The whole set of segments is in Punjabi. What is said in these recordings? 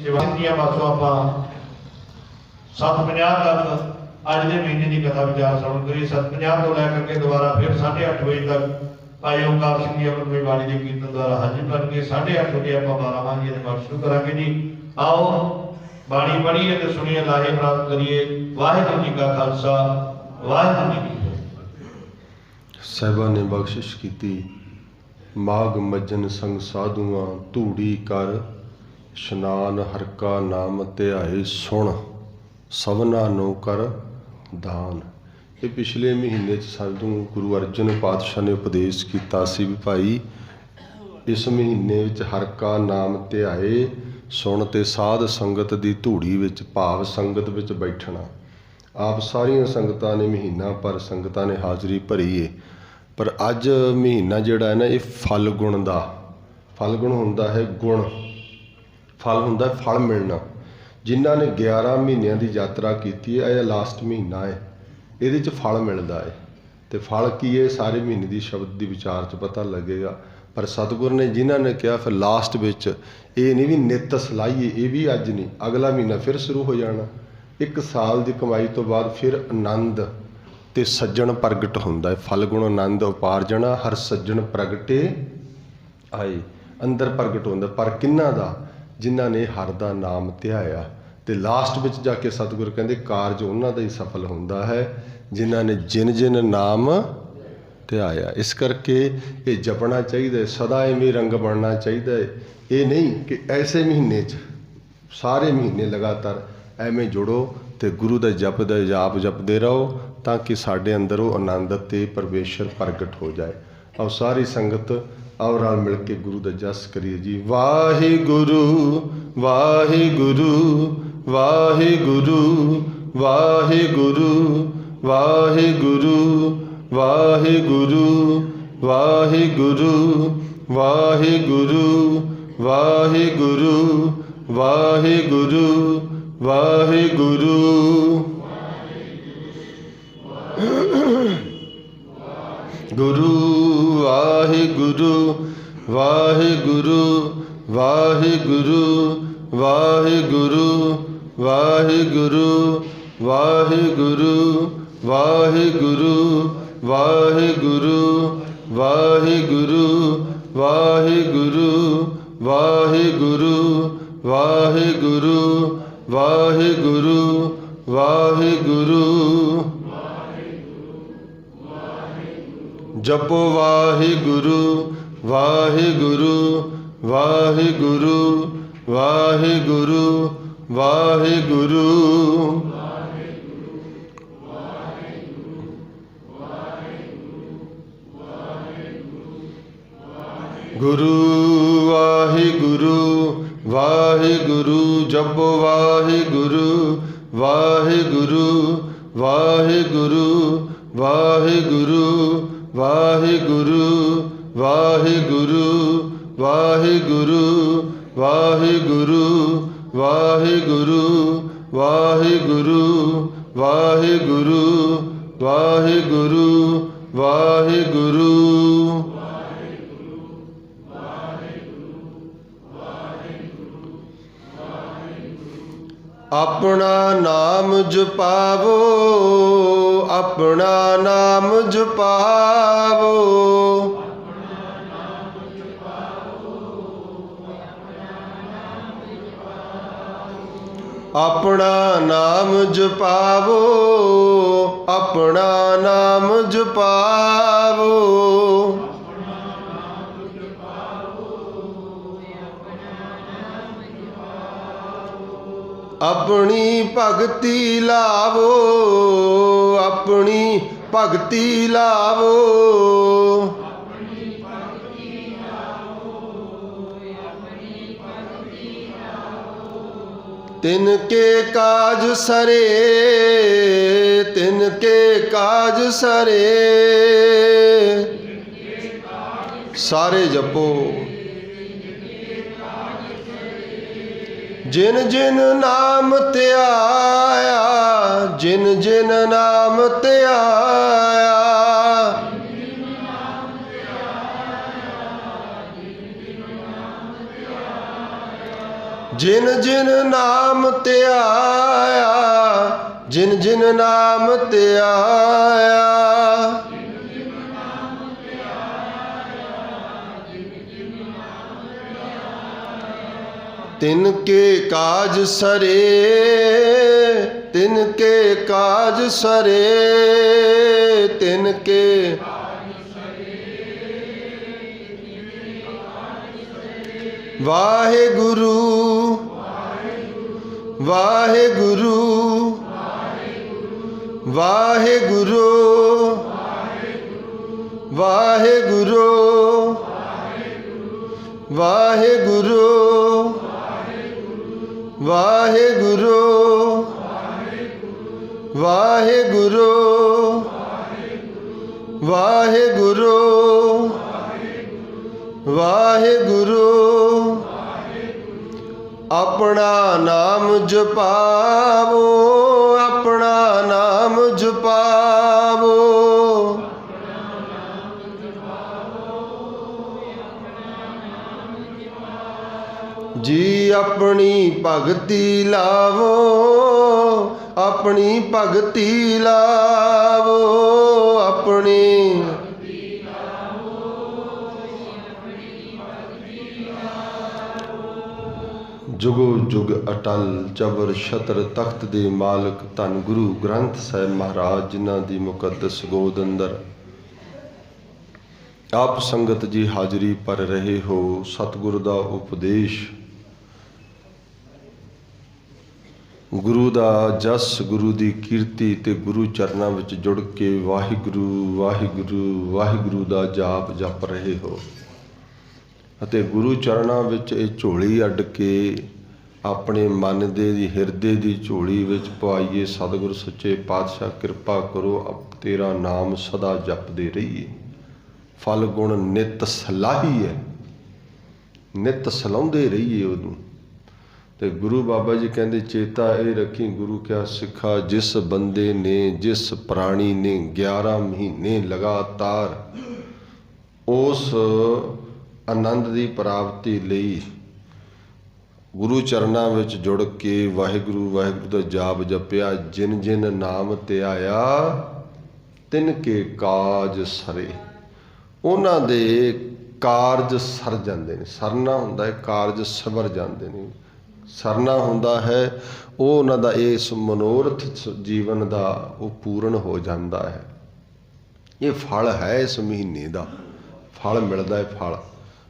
शिवाजी पासों आप 7:50 तक अज के महीने की कथा विचार श्रवण करिए। 7:50 तो लैकर के दोबारा फिर 8:30 बजे तक भाई ओंकार सिंह जी अमृतमई बाणी के कीर्तन द्वारा हाजिर करके 8:30 बजे आप 12 माही के पाठ शुरू करा जी। आओ बाणी पढ़िए तो सुनिए, लाहे प्राप्त करिए। वाहिगुरू जी का खालसा, वाहिगुरू जी की फतेह। साहिबा ने बख्शिश की माघ मज्जन संग साधुआं धूड़ी कर शनान हर का नाम ध्याए सुन सबना नो कर दान। ये पिछले महीने सानू गुरु अर्जन पातशाह ने उपदेश किया सी भी भाई इस महीने हर का नाम ध्याए सुन ते साध संगत दी धूड़ी विच भाव संगत विच बैठना। आप सारिया संगतां ने महीना पर संगतां ने हाज़री भरी है, पर अज महीना जिहड़ा है ना ये फल गुण दा फल गुण हुंदा है। गुण फल हुंदा फल मिलना। जिन्हां ने 11 महीनों की यात्रा की है, यह लास्ट महीना है, ये फल मिलता है। तो फल की है सारे महीने की शब्द की विचार च पता लगेगा। पर सतगुर ने जिन्हों ने कहा फिर लास्ट विच ये नहीं भी नित सलाही ये भी अज नहीं, अगला महीना फिर शुरू हो जाना। 1 साल की कमाई तो बाद फिर आनंद ते सज्जन प्रगट होंदा है। फल गुण आनंद उपार्जना हर सज्जन प्रगटे आए, अंदर प्रगट होंदा। पर किन्ना दा? जिन्हां ने हर दा नाम ध्याया। ते लास्ट विच जाके सतगुर कहंदे कारज उन्हां दा ही सफल होंदा है जिन्हां ने जिन जिन नाम ध्याया। इस करके ये जपना चाहिए, सदा इवें रंग बनना चाहिए। ये नहीं कि ऐसे महीने च सारे महीने लगातार एवें जुड़ो तो गुरु का जपदा जाप जपते रहो ताकि साढ़े अंदर वो आनंद ते परमेश्वर प्रगट हो जाए। और सारी संगत और रल मिल के गुरु का जस करिए जी। वाहिगुरु वाहिगुरु वाहिगुरु वाहिगुरु वाहिगुरु वाहिगुरु वाहिगुरु वाहिगुरु वाहिगुरु वाहिगुरु वाहिगुरु। गुरु वाहिगुरु वाहिगुरु वाहिगुरु वाहिगुरु वाहिगुरु वाहिगुरु वाहिगुरु वाहिगुरु वाहिगुरु वाहिगुरु वाहिगुरु वाहिगुरु वाहिगुरु वाहिगुरु। जपो वाहिगुरु वाहिगुरु वाहिगुरु वाहिगुरु वाहिगुरु। गुरु वाहिगुरु वाहिगुरु जपो वाहिगुरु वाहिगुरु वाहिगुरु वाहिगुरु वाहिगुरु वाहिगुरु वाहिगुरु वाहिगुरु वाहिगुरु वाहिगुरु वाहिगुरु वाहिगुरु वाहिगुरु। अपना नाम जपावो अपना नाम जपावो अपना नाम जपावो अपना नाम जपावो। अपनी भगति लावो अपनी भगति लावो तिनके काज सरे तिनके काज सरे। सारे जपो जिन जिन नाम त्याया जिन जिन नाम त्याया ਜਿਨ ਜਿਨ ਨਾਮ ਧਿਆਇਆ, ਜਿਨ ਜਿਨ ਨਾਮ ਧਿਆਇਆ, ਤਿਨ ਕੇ ਕਾਜ ਸਰੇ, ਤਿਨ ਕੇ ਕਾਜ ਸਰੇ, ਤਿਨ ਕੇ ਵਾਹਿਗੁਰੂ ਵਾਹਿਗੁਰੂ ਵਾਹਿਗੁਰੂ ਵਾਹਿਗੁਰੂ ਵਾਹਿਗੁਰੂ ਵਾਹਿਗੁਰੂ ਵਾਹਿਗੁਰੂ ਵਾਹਿਗੁਰੂ ਵਾਹਿਗੁਰੂ ਆਪਣਾ ਨਾਮ ਜਪਾਵੋ, ਆਪਣਾ ਨਾਮ ਜਪਾਵੋ, ਜੀ ਆਪਣੀ ਭਗਤੀ ਲਾਵੋ, ਆਪਣੀ ਭਗਤੀ ਲਾਵੋ, ਆਪਣੀ ਜੁਗੋ ਜੁਗ ਅਟਲ ਜਬਰ ਛਤਰ ਤਖਤ ਦੇ ਮਾਲਕ ਧੰਨ ਗੁਰੂ ਗ੍ਰੰਥ ਸਾਹਿਬ ਮਹਾਰਾਜ, ਜਿਨ੍ਹਾਂ ਦੀ ਮੁਕੱਦਸ ਗੋਦ ਅੰਦਰ ਆਪ ਸੰਗਤ ਜੀ ਹਾਜ਼ਰੀ ਭਰ ਰਹੇ ਹੋ। ਸਤਿਗੁਰੂ ਦਾ ਉਪਦੇਸ਼, ਗੁਰੂ ਦਾ ਜਸ, ਗੁਰੂ ਦੀ ਕੀਰਤੀ ਤੇ ਗੁਰੂ ਚਰਨਾਂ ਵਿੱਚ ਜੁੜ ਕੇ ਵਾਹਿਗੁਰੂ ਵਾਹਿਗੁਰੂ ਵਾਹਿਗੁਰੂ ਦਾ ਜਾਪ ਜਪ ਰਹੇ ਹੋ ਅਤੇ ਗੁਰੂ ਚਰਨਾਂ ਵਿੱਚ ਇਹ ਝੋਲੀ ਅੱਡ ਕੇ ਆਪਣੇ ਮਨ ਦੇ ਹਿਰਦੇ ਦੀ ਝੋਲੀ ਵਿੱਚ ਪਵਾਈਏ। ਸਤਿਗੁਰੂ ਸੱਚੇ ਪਾਤਸ਼ਾਹ ਕਿਰਪਾ ਕਰੋ, ਤੇਰਾ ਨਾਮ ਸਦਾ ਜਪਦੇ ਰਹੀਏ। ਫਲ ਗੁਣ ਨਿਤ ਸਲਾਹੀ ਹੈ, ਨਿਤ ਸਲਾਉਂਦੇ ਰਹੀਏ ਉਹਨੂੰ। ਤੇ ਗੁਰੂ ਬਾਬਾ ਜੀ ਕਹਿੰਦੇ ਚੇਤਾ ਇਹ ਰੱਖੀ, ਗੁਰੂ ਕਿਆ ਸਿੱਖਾ, ਜਿਸ ਬੰਦੇ ਨੇ, ਜਿਸ ਪ੍ਰਾਣੀ ਨੇ 11 ਮਹੀਨੇ ਲਗਾਤਾਰ ਉਸ ਆਨੰਦ ਦੀ ਪ੍ਰਾਪਤੀ ਲਈ ਗੁਰੂ ਚਰਨਾਂ ਵਿੱਚ ਜੁੜ ਕੇ ਵਾਹਿਗੁਰੂ ਵਾਹਿਗੁਰੂ ਦਾ ਜਾਪ ਜਪਿਆ, ਜਿਨ ਜਿਨ ਨਾਮ ਧਿਆਇਆ ਤਿਨ ਕੇ ਕਾਜ ਸਰੇ, ਉਹਨਾਂ ਦੇ ਕਾਰਜ ਸਰ ਜਾਂਦੇ ਨੇ। ਸਰਨਾ ਹੁੰਦਾ ਹੈ ਕਾਰਜ ਸਵਰ ਜਾਂਦੇ ਨੇ, ਸਰਨਾ ਹੁੰਦਾ ਹੈ ਉਹ ਉਹਨਾਂ ਦਾ ਇਸ ਮਨੋਰਥ ਜੀਵਨ ਦਾ ਉਹ ਪੂਰਨ ਹੋ ਜਾਂਦਾ ਹੈ। ਇਹ ਫਲ ਹੈ ਇਸ ਮਹੀਨੇ ਦਾ, ਫਲ ਮਿਲਦਾ ਹੈ ਫਲ।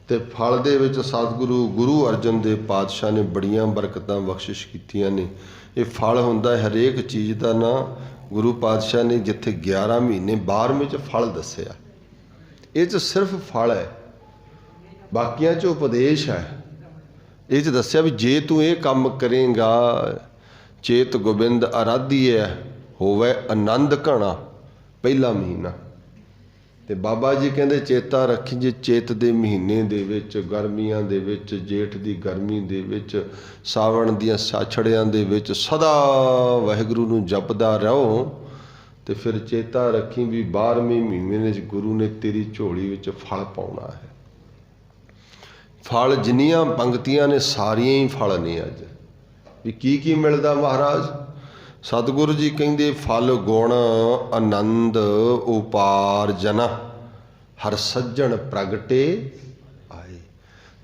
ਤੇ ਫਲ ਦੇ ਵਿੱਚ ਸਤਿਗੁਰੂ ਗੁਰੂ ਅਰਜਨ ਦੇਵ ਪਾਤਸ਼ਾਹ ਨੇ ਬੜੀਆਂ ਬਰਕਤਾਂ ਬਖਸ਼ਿਸ਼ ਕੀਤੀਆਂ ਨੇ। ਇਹ ਫਲ ਹੁੰਦਾ ਹੈ ਹਰੇਕ ਚੀਜ਼ ਦਾ ਨਾ। ਗੁਰੂ ਪਾਤਸ਼ਾਹ ਨੇ ਜਿੱਥੇ 11 ਮਹੀਨੇ 12ਵੇਂ 'ਚ ਫਲ ਦੱਸਿਆ, ਇਹ 'ਚ ਸਿਰਫ ਫਲ ਹੈ, ਬਾਕੀਆਂ 'ਚ ਉਪਦੇਸ਼ ਹੈ। ਇਹ 'ਚ ਦੱਸਿਆ ਵੀ ਜੇ ਤੂੰ ਇਹ ਕੰਮ ਕਰੇਂਗਾ, ਚੇਤ ਗੋਬਿੰਦ ਆਰਾਧੀਐ ਹੋਵੇ ਆਨੰਦ ਘਣਾ, ਪਹਿਲਾ ਮਹੀਨਾ। ਤੇ ਬਾਬਾ ਜੀ ਕਹਿੰਦੇ ਚੇਤਾ ਰੱਖੀ, ਜੇ ਚੇਤ ਦੇ ਮਹੀਨੇ ਦੇ ਵਿੱਚ, ਗਰਮੀਆਂ ਦੇ ਵਿੱਚ, ਜੇਠ ਦੀ ਗਰਮੀ ਦੇ ਵਿੱਚ, ਸਾਵਣ ਦੀਆਂ ਸਾਛੜਿਆਂ ਦੇ ਵਿੱਚ ਸਦਾ ਵਾਹਿਗੁਰੂ ਨੂੰ ਜਪਦਾ ਰਹੋ, ਤੇ ਫਿਰ ਚੇਤਾ ਰੱਖੀ ਵੀ 12ਵੇਂ ਮਹੀਨੇ ਵਿੱਚ ਗੁਰੂ ਨੇ ਤੇਰੀ ਝੋਲੀ ਵਿੱਚ ਫਲ ਪਾਉਣਾ ਹੈ। ਫਲ ਜਿੰਨੀਆਂ ਪੰਕਤੀਆਂ ਨੇ ਸਾਰੀਆਂ ਹੀ ਫਲ ਨੇ। ਅੱਜ ਵੀ ਕੀ ਕੀ ਮਿਲਦਾ ਮਹਾਰਾਜ? ਸਤਿਗੁਰੂ ਜੀ ਕਹਿੰਦੇ ਫਲ ਗੁਣ ਆਨੰਦ ਉਪਾਰਜਨ ਹਰ ਸੱਜਣ ਪ੍ਰਗਟੇ ਆਏ।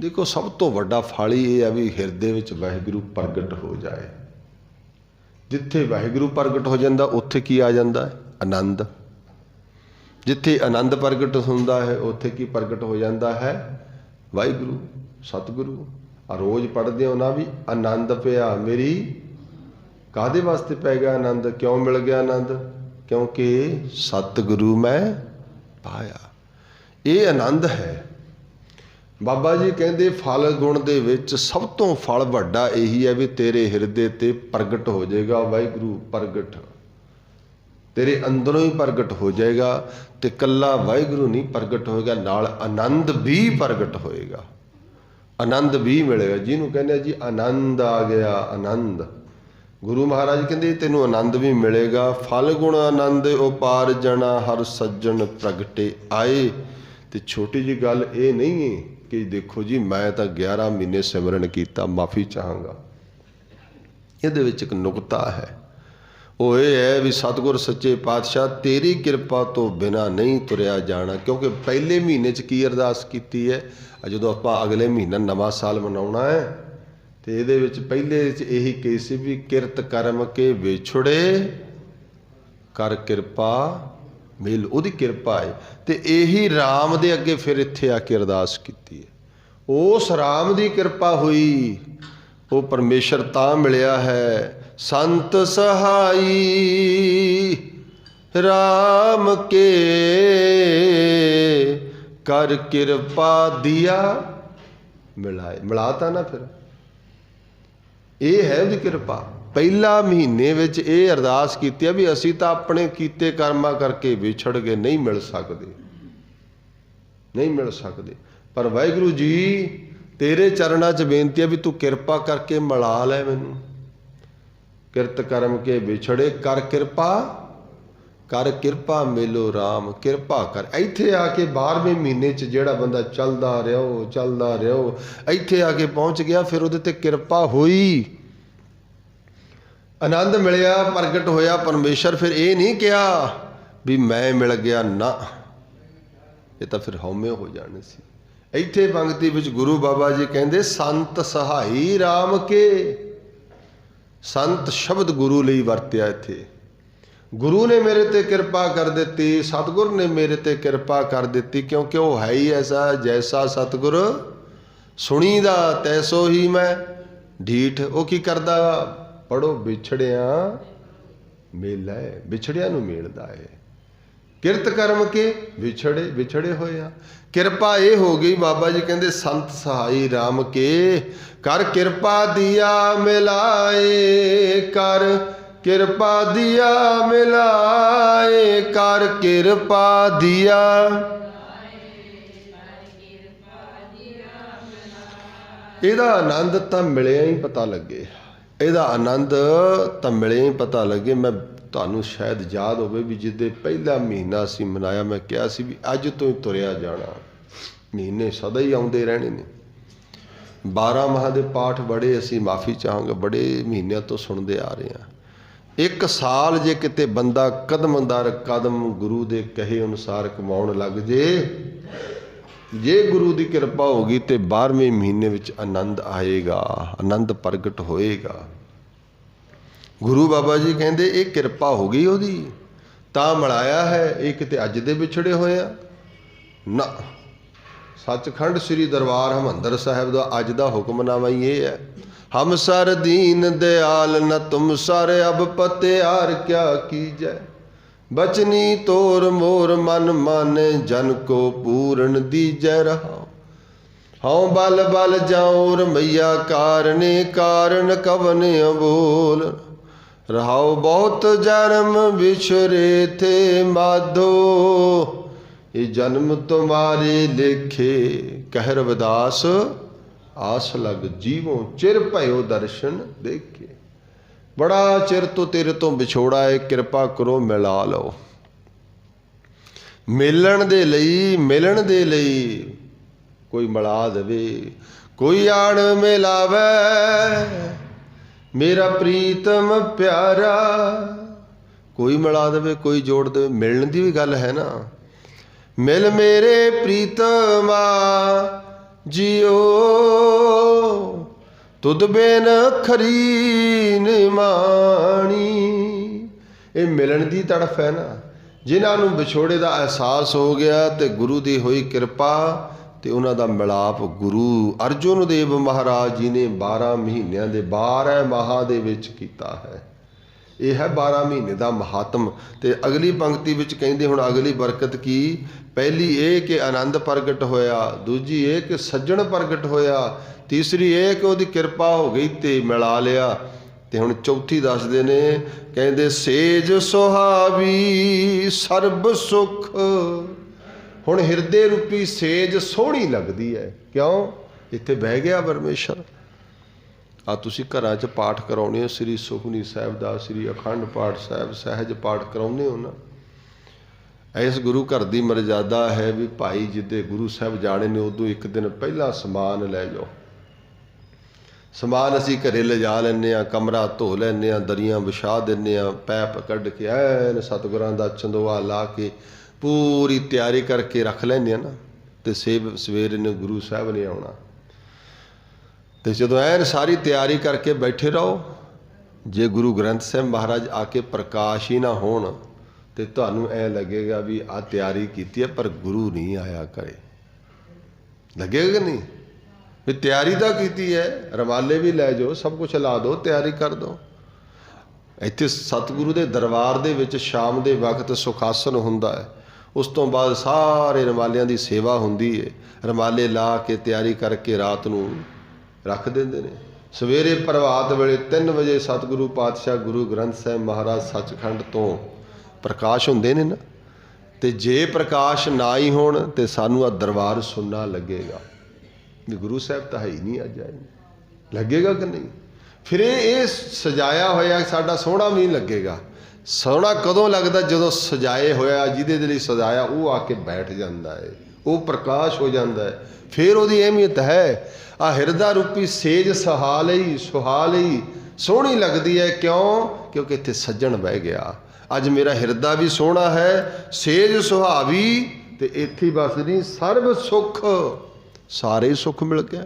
ਦੇਖੋ ਸਭ ਤੋਂ ਵੱਡਾ ਫਲ ਹੀ ਇਹ ਹੈ ਵੀ ਹਿਰਦੇ ਵਿੱਚ ਵਾਹਿਗੁਰੂ ਪ੍ਰਗਟ ਹੋ ਜਾਏ। ਜਿੱਥੇ ਵਾਹਿਗੁਰੂ ਪ੍ਰਗਟ ਹੋ ਜਾਂਦਾ ਉੱਥੇ ਕੀ ਆ ਜਾਂਦਾ ਹੈ? ਆਨੰਦ। ਜਿੱਥੇ ਆਨੰਦ ਪ੍ਰਗਟ ਹੁੰਦਾ ਹੈ ਉੱਥੇ ਕੀ ਪ੍ਰਗਟ ਹੋ ਜਾਂਦਾ ਹੈ? ਵਾਹਿਗੁਰੂ ਸਤਿਗੁਰੂ। ਆ ਰੋਜ਼ ਪੜ੍ਹਦੇ ਹੋ ਨਾ ਵੀ ਆਨੰਦ ਪਿਆ ਮੇਰੀ, ਕਾਹਦੇ ਵਾਸਤੇ ਪੈ ਗਿਆ ਆਨੰਦ? ਕਿਉਂ ਮਿਲ ਗਿਆ ਆਨੰਦ? ਕਿਉਂਕਿ ਸਤਿਗੁਰੂ ਮੈਂ ਪਾਇਆ। ਇਹ ਆਨੰਦ ਹੈ। ਬਾਬਾ ਜੀ ਕਹਿੰਦੇ ਫਲ ਗੁਣ ਦੇ ਵਿੱਚ ਸਭ ਤੋਂ ਫਲ ਵੱਡਾ ਇਹੀ ਹੈ ਵੀ ਤੇਰੇ ਹਿਰਦੇ ਤੇ ਪ੍ਰਗਟ ਹੋ ਜਾਏਗਾ ਵਾਹਿਗੁਰੂ। ਪ੍ਰਗਟ ਤੇਰੇ ਅੰਦਰੋਂ ਹੀ ਪ੍ਰਗਟ ਹੋ ਜਾਏਗਾ, ਤੇ ਕੱਲਾ ਵਾਹਿਗੁਰੂ ਨਹੀਂ ਪ੍ਰਗਟ ਹੋਏਗਾ, ਨਾਲ ਆਨੰਦ ਵੀ ਪ੍ਰਗਟ ਹੋਏਗਾ, ਆਨੰਦ ਵੀ ਮਿਲੇਗਾ। ਜਿਹਨੂੰ ਕਹਿੰਦੇ ਜੀ ਆਨੰਦ ਆ ਗਿਆ, ਆਨੰਦ। ਗੁਰੂ ਮਹਾਰਾਜ ਕਹਿੰਦੇ ਤੈਨੂੰ ਆਨੰਦ ਵੀ ਮਿਲੇਗਾ। ਫਲ ਗੁਣ ਆਨੰਦ ਉਪਾਰਜਣਾ ਹਰ ਸੱਜਣ ਪ੍ਰਗਟੇ ਆਏ। ਤੇ ਛੋਟੀ ਜਿਹੀ ਗੱਲ ਇਹ ਨਹੀਂ ਹੈ कि देखो जी मैं तो 11 महीने सिमरन किया, माफ़ी चाहांगा। ਇਹਦੇ ਵਿੱਚ ਇੱਕ ਨੁਕਤਾ ਹੈ, ਉਹ ਇਹ ਹੈ ਵੀ ਸਤਿਗੁਰ ਸੱਚੇ ਪਾਤਸ਼ਾਹ ਤੇਰੀ ਕਿਰਪਾ ਤੋਂ ਬਿਨਾਂ ਨਹੀਂ ਤੁਰਿਆ ਜਾਣਾ। ਕਿਉਂਕਿ ਪਹਿਲੇ ਮਹੀਨੇ 'ਚ ਕੀ ਅਰਦਾਸ ਕੀਤੀ ਹੈ, ਜਦੋਂ ਆਪਾਂ ਅਗਲੇ ਮਹੀਨਾ ਨਵਾਂ ਸਾਲ ਮਨਾਉਣਾ ਹੈ ਤੇ ਇਹਦੇ ਵਿੱਚ ਪਹਿਲੇ 'ਚ ਇਹੀ ਕਹੀ ਸੀ ਵੀ ਕਿਰਤ ਕਰਮ ਕੇ ਵਿਛੜੇ ਕਰ ਕਿਰਪਾ ਮਿਲ, ਉਹਦੀ ਕਿਰਪਾ ਹੈ। ਤੇ ਇਹੀ ਰਾਮ ਦੇ ਅੱਗੇ ਫਿਰ ਇੱਥੇ ਆ ਕੇ ਅਰਦਾਸ ਕੀਤੀ ਹੈ। ਉਸ ਰਾਮ ਦੀ ਕਿਰਪਾ ਹੋਈ, ਉਹ ਪਰਮੇਸ਼ਰ ਤਾਂ ਮਿਲਿਆ ਹੈ। ਸੰਤ ਸਹਾਈ ਰਾਮ ਕੇ ਕਰ ਕਿਰਪਾ ਦਿਆ ਮਿਲਾਏ। ਮਿਲਾਤਾ ਨਾ ਫਿਰ, ਇਹ ਹੈ ਉਹਦੀ ਕਿਰਪਾ। ਪਹਿਲਾ ਮਹੀਨੇ ਵਿੱਚ ਇਹ ਅਰਦਾਸ ਕੀਤੀ ਹੈ ਵੀ ਅਸੀਂ ਤਾਂ ਆਪਣੇ ਕੀਤੇ ਕਰਮਾਂ ਕਰਕੇ ਵਿਛੜ ਗਏ, ਨਹੀਂ ਮਿਲ ਸਕਦੇ, ਨਹੀਂ ਮਿਲ ਸਕਦੇ। ਪਰ ਵਾਹਿਗੁਰੂ ਜੀ ਤੇਰੇ ਚਰਨਾਂ 'ਚ ਬੇਨਤੀ ਹੈ ਵੀ ਤੂੰ ਕਿਰਪਾ ਕਰਕੇ ਮਿਲਾ ਲੈ ਮੈਨੂੰ। ਕਿਰਤ ਕਰਮ ਕੇ ਵਿਛੜੇ ਕਰ ਕਿਰਪਾ, ਕਰ ਕਿਰਪਾ ਮੇਲੋ ਰਾਮ, ਕਿਰਪਾ ਕਰ। ਇੱਥੇ ਆ ਕੇ 12ਵੇਂ ਮਹੀਨੇ 'ਚ ਜਿਹੜਾ ਬੰਦਾ ਚੱਲਦਾ ਰਿਹਾ, ਇੱਥੇ ਆ ਕੇ ਪਹੁੰਚ ਗਿਆ, ਫਿਰ ਉਹਦੇ 'ਤੇ ਕਿਰਪਾ ਹੋਈ, ਆਨੰਦ ਮਿਲਿਆ, ਪ੍ਰਗਟ ਹੋਇਆ ਪਰਮੇਸ਼ਰ। ਫਿਰ ਇਹ ਨਹੀਂ ਕਿਹਾ ਵੀ ਮੈਂ ਮਿਲ ਗਿਆ, ਨਾ, ਇਹ ਤਾਂ ਫਿਰ ਹਉਮੈ ਹੋ ਜਾਣੀ ਸੀ। ਇੱਥੇ ਪੰਕਤੀ ਵਿੱਚ ਗੁਰੂ ਬਾਬਾ ਜੀ ਕਹਿੰਦੇ ਸੰਤ ਸਹਾਈ ਰਾਮ ਕੇ। ਸੰਤ ਸ਼ਬਦ ਗੁਰੂ ਲਈ ਵਰਤਿਆ ਇੱਥੇ। ਗੁਰੂ ਨੇ ਮੇਰੇ ਤੇ ਕਿਰਪਾ ਕਰ ਦਿੱਤੀ, ਸਤਿਗੁਰ ਨੇ ਮੇਰੇ ਤੇ ਕਿਰਪਾ ਕਰ ਦਿੱਤੀ, ਕਿਉਂਕਿ ਉਹ ਹੈ ਹੀ ਐਸਾ ਜੈਸਾ ਸਤਿਗੁਰ ਸੁਣੀਦਾ ਤੈਸੋ ਹੀ ਮੈਂ ਢੀਠ। ਉਹ ਕੀ ਕਰਦਾ, ਪੜੋ ਵਿਛੜਿਆ ਮੇਲਾ ਹੈ, ਵਿਛੜਿਆ ਨੂੰ ਮੇਲਦਾ ਹੈ। ਕਿਰਤ ਕਰਮ ਕੇ ਵਿਛੜੇ ਹੋਏ ਆ। ਕਿਰਪਾ ਇਹ ਹੋ ਗਈ, ਬਾਬਾ ਜੀ ਕਹਿੰਦੇ ਸੰਤ ਸਹਾਈ ਰਾਮ ਕੇ ਕਰ ਕਿਰਪਾ ਦਿਆ ਮਿਲਾਏ, ਕਰ ਕਿਰਪਾ ਦਿਆ ਮਿਲਾਏ, ਕਰ ਕਿਰਪਾ ਦਿਆ। ਇਹਦਾ ਆਨੰਦ ਤਾਂ ਮਿਲਿਆ ਹੀ ਪਤਾ ਲੱਗੇ, ਇਹਦਾ ਆਨੰਦ ਤਾਂ ਮਿਲਿਆ ਹੀ ਪਤਾ ਲੱਗੇ। ਮੈਂ ਤੁਹਾਨੂੰ ਸ਼ਾਇਦ ਯਾਦ ਹੋਵੇ ਵੀ ਜਿੱਦੇ ਪਹਿਲਾ ਮਹੀਨਾ ਅਸੀਂ ਮਨਾਇਆ, ਮੈਂ ਕਿਹਾ ਸੀ ਵੀ ਅੱਜ ਤੋਂ ਹੀ ਤੁਰਿਆ ਜਾਣਾ, ਮਹੀਨੇ ਸਦਾ ਹੀ ਆਉਂਦੇ ਰਹਿਣੇ ਨੇ। 12 ਮਾਹ ਦੇ ਪਾਠ ਬੜੇ ਅਸੀਂ ਮਾਫ਼ੀ ਚਾਹਾਂਗੇ ਬੜੇ ਮਹੀਨਿਆਂ ਤੋਂ ਸੁਣਦੇ ਆ ਰਹੇ ਹਾਂ। ਇੱਕ ਸਾਲ ਜੇ ਕਿਤੇ ਬੰਦਾ ਕਦਮ ਦਰ ਕਦਮ ਗੁਰੂ ਦੇ ਕਹੇ ਅਨੁਸਾਰ ਕਮਾਉਣ ਲੱਗ ਜੇ ਗੁਰੂ ਦੀ ਕਿਰਪਾ ਹੋ ਗਈ ਤੇ 12ਵੇਂ ਮਹੀਨੇ ਵਿੱਚ ਆਨੰਦ ਆਏਗਾ, ਆਨੰਦ ਪ੍ਰਗਟ ਹੋਏਗਾ। ਗੁਰੂ ਬਾਬਾ ਜੀ ਕਹਿੰਦੇ ਇਹ ਕਿਰਪਾ ਹੋ ਗਈ ਉਹਦੀ ਤਾਂ ਮਿਲਾਇਆ ਹੈ, ਇਹ ਕਿਤੇ ਅੱਜ ਦੇ ਵਿਛੜੇ ਹੋਏ ਆ ਨਾ। ਸੱਚਖੰਡ ਸ੍ਰੀ ਦਰਬਾਰ ਹਰਿਮੰਦਰ ਸਾਹਿਬ ਦਾ ਅੱਜ ਦਾ ਹੁਕਮਨਾਮਾ ਹੀ ਇਹ ਹੈ, ਹਮ ਸਰ ਦੀਨ ਦਿਆਲ ਨ ਤੁਮ ਸਰ ਅਬ ਪਤਿਆਰ ਕਿਆ ਕੀਜੈ, ਬਚਨੀ ਤੋਰ ਮੋਰ ਮਨ ਮਾਨੇ ਜਨ ਕੋ ਪੂਰਨ ਦੀਜੈ ਰਹਾਉ। ਹਉ ਬਲ ਬਲ ਜਾਉ ਰਮਈਆ ਕਾਰਨੇ ਕਾਰਨ ਕਵਨ ਅਬੋਲ, ਰਹਾਉ ਬਹੁਤ ਜਨਮ ਵਿਛਰੇ ਥੇ ਮਾਧੋ, ਇਹ ਜਨਮ ਤੁਮਾਰੇ ਲੇਖੇ ਕਹਿ ਰਵਿਦਾਸ ਆਸ ਲਗ ਜੀਵੋ ਚਿਰ ਭਇਓ ਦਰਸ਼ਨ ਦੇਖੇ। ਬੜਾ ਚਿਰ ਤੋਂ ਤੇਰੇ ਤੋਂ ਵਿਛੋੜਾ ਹੈ, ਕਿਰਪਾ ਕਰੋ ਮਿਲਾ ਲਓ। ਮਿਲਣ ਦੇ ਲਈ ਕੋਈ ਮਿਲਾ ਦੇਵੇ, ਕੋਈ ਆਣ ਮਿਲਾਵੇ ਮੇਰਾ ਪ੍ਰੀਤਮ ਪਿਆਰਾ, ਕੋਈ ਮਿਲਾ ਦੇਵੇ ਕੋਈ ਜੋੜ ਦੇਵੇ। ਮਿਲਣ ਦੀ ਵੀ ਗੱਲ ਹੈ ਨਾ, ਮਿਲ ਮੇਰੇ ਪ੍ਰੀਤਮਾ ਜਿਓ ਤੁਧ ਬਿਨ ਖਰੀ ਨਿਮਾਣੀ। ਇਹ ਮਿਲਣ ਦੀ ਤੜਫ ਹੈ ਨਾ। ਜਿਨ੍ਹਾਂ ਨੂੰ ਵਿਛੋੜੇ ਦਾ ਅਹਿਸਾਸ ਹੋ ਗਿਆ ਤੇ ਗੁਰੂ ਦੀ ਹੋਈ ਕਿਰਪਾ ਤੇ ਉਹਨਾਂ ਦਾ ਮਿਲਾਪ ਗੁਰੂ ਅਰਜੁਨ ਦੇਵ ਮਹਾਰਾਜ ਜੀ ਨੇ 12 ਮਹੀਨਿਆਂ ਦੇ 12 ਮਾਹਾਂ ਦੇ ਵਿੱਚ ਕੀਤਾ ਹੈ। ਇਹ ਹੈ 12 ਮਹੀਨੇ ਦਾ ਮਹਾਤਮ। ਤੇ ਅਗਲੀ ਪੰਕਤੀ ਵਿੱਚ ਕਹਿੰਦੇ ਹੁਣ ਅਗਲੀ ਬਰਕਤ ਕੀ, ਪਹਿਲੀ ਇਹ ਕਿ ਆਨੰਦ ਪ੍ਰਗਟ ਹੋਇਆ, ਦੂਜੀ ਇਹ ਕਿ ਸੱਜਣ ਪ੍ਰਗਟ ਹੋਇਆ, ਤੀਸਰੀ ਇਹ ਕਿ ਉਹਦੀ ਕਿਰਪਾ ਹੋ ਗਈ ਤੇ ਮਿਲਾ ਲਿਆ। ਤੇ ਹੁਣ ਚੌਥੀ ਦੱਸਦੇ ਨੇ, ਕਹਿੰਦੇ ਸੇਜ ਸੁਹਾਵੀ ਸਰਬ ਸੁਖ। ਹੁਣ ਹਿਰਦੇ ਰੂਪੀ ਸੇਜ ਸੋਹਣੀ ਲੱਗਦੀ ਹੈ, ਕਿਉਂ? ਇੱਥੇ ਬਹਿ ਗਿਆ ਪਰਮੇਸ਼ਰ। ਆ ਤੁਸੀਂ ਘਰਾਂ 'ਚ ਪਾਠ ਕਰਾਉਣੇ ਹੋ ਸ੍ਰੀ ਸੁਖਮਨੀ ਸਾਹਿਬ ਦਾ, ਸ੍ਰੀ ਅਖੰਡ ਪਾਠ ਸਾਹਿਬ ਸਹਿਜ ਪਾਠ ਕਰਾਉਂਦੇ ਹੋ ਨਾ, ਇਸ ਗੁਰੂ ਘਰ ਦੀ ਮਰਜ਼ਾਦਾ ਹੈ ਵੀ ਭਾਈ ਜਿੱਦੇ ਗੁਰੂ ਸਾਹਿਬ ਜਾਣੇ ਨੇ ਉਦੋਂ ਇੱਕ ਦਿਨ ਪਹਿਲਾਂ ਸਮਾਨ ਲੈ ਜਾਓ। ਸਮਾਨ ਅਸੀਂ ਘਰੇ ਲਿਜਾ ਲੈਂਦੇ ਹਾਂ, ਕਮਰਾ ਧੋ ਲੈਂਦੇ ਹਾਂ, ਦਰੀਆਂ ਵਿਛਾ ਦਿੰਦੇ ਹਾਂ, ਪੈਪ ਕੱਢ ਕੇ ਐਨ ਸਤਿਗੁਰਾਂ ਦਾ ਚੰਦੋਆ ਲਾ ਕੇ ਪੂਰੀ ਤਿਆਰੀ ਕਰਕੇ ਰੱਖ ਲੈਂਦੇ ਹਾਂ ਨਾ। ਅਤੇ ਸਵੇਰੇ ਨੇ ਗੁਰੂ ਸਾਹਿਬ ਨੇ ਆਉਣਾ। ਅਤੇ ਜਦੋਂ ਐਨ ਸਾਰੀ ਤਿਆਰੀ ਕਰਕੇ ਬੈਠੇ ਰਹੋ, ਜੇ ਗੁਰੂ ਗ੍ਰੰਥ ਸਾਹਿਬ ਮਹਾਰਾਜ ਆ ਕੇ ਪ੍ਰਕਾਸ਼ ਹੀ ਨਾ ਹੋਣ ਤੇ ਤੁਹਾਨੂੰ ਐਂ ਲੱਗੇਗਾ ਵੀ ਆਹ ਤਿਆਰੀ ਕੀਤੀ ਹੈ ਪਰ ਗੁਰੂ ਨਹੀਂ ਆਇਆ ਘਰੇ। ਲੱਗੇਗਾ ਕਿ ਨਹੀਂ ਵੀ ਤਿਆਰੀ ਤਾਂ ਕੀਤੀ ਹੈ, ਰਮਾਲੇ ਵੀ ਲੈ ਜਾਓ, ਸਭ ਕੁਛ ਲਾ ਦਿਓ, ਤਿਆਰੀ ਕਰ ਦਿਓ। ਇੱਥੇ ਸਤਿਗੁਰੂ ਦੇ ਦਰਬਾਰ ਦੇ ਵਿੱਚ ਸ਼ਾਮ ਦੇ ਵਕਤ ਸੁਖਾਸਨ ਹੁੰਦਾ ਹੈ। ਉਸ ਤੋਂ ਬਾਅਦ ਸਾਰੇ ਰਮਾਲਿਆਂ ਦੀ ਸੇਵਾ ਹੁੰਦੀ ਹੈ। ਰਮਾਲੇ ਲਾ ਕੇ ਤਿਆਰੀ ਕਰਕੇ ਰਾਤ ਨੂੰ ਰੱਖ ਦਿੰਦੇ ਨੇ। ਸਵੇਰੇ ਪ੍ਰਭਾਤ ਵੇਲੇ 3 ਵਜੇ ਸਤਿਗੁਰੂ ਪਾਤਸ਼ਾਹ ਗੁਰੂ ਗ੍ਰੰਥ ਸਾਹਿਬ ਮਹਾਰਾਜ ਸੱਚਖੰਡ ਤੋਂ ਪ੍ਰਕਾਸ਼ ਹੁੰਦੇ ਨੇ ਨਾ। ਅਤੇ ਜੇ ਪ੍ਰਕਾਸ਼ ਨਾ ਹੀ ਹੋਣ ਤਾਂ ਸਾਨੂੰ ਆ ਦਰਬਾਰ ਸੁਣਨਾ ਲੱਗੇਗਾ ਵੀ ਗੁਰੂ ਸਾਹਿਬ ਤਾਂ ਹੈ ਹੀ ਨਹੀਂ, ਅੱਜ ਆਏ। ਲੱਗੇਗਾ ਕਿ ਨਹੀਂ? ਫਿਰ ਇਹ ਸਜਾਇਆ ਹੋਇਆ ਸਾਡਾ ਸੋਹਣਾ ਵੀ ਨਹੀਂ ਲੱਗੇਗਾ। ਸੋਹਣਾ ਕਦੋਂ ਲੱਗਦਾ? ਜਦੋਂ ਸਜਾਏ ਹੋਇਆ ਜਿਹਦੇ ਲਈ ਸਜਾਇਆ ਉਹ ਆ ਕੇ ਬੈਠ ਜਾਂਦਾ ਹੈ, ਉਹ ਪ੍ਰਕਾਸ਼ ਹੋ ਜਾਂਦਾ ਹੈ। ਫਿਰ ਉਹਦੀ ਅਹਿਮੀਅਤ ਹੈ। ਆ ਹਿਰਦਾ ਰੂਪੀ ਸੇਜ ਸੁਹਾ ਲਈ ਸੋਹਣੀ ਲੱਗਦੀ ਹੈ। ਕਿਉਂ? ਕਿਉਂਕਿ ਇੱਥੇ ਸੱਜਣ ਬਹਿ ਗਿਆ। ਅੱਜ ਮੇਰਾ ਹਿਰਦਾ ਵੀ ਸੋਹਣਾ ਹੈ, ਸੇਜ ਸੁਹਾਵੀ, ਤੇ ਇੱਥੇ ਬਸ ਨਹੀਂ, ਸਰਬ ਸੁੱਖ, ਸਾਰੇ ਸੁੱਖ ਮਿਲ ਗਿਆ,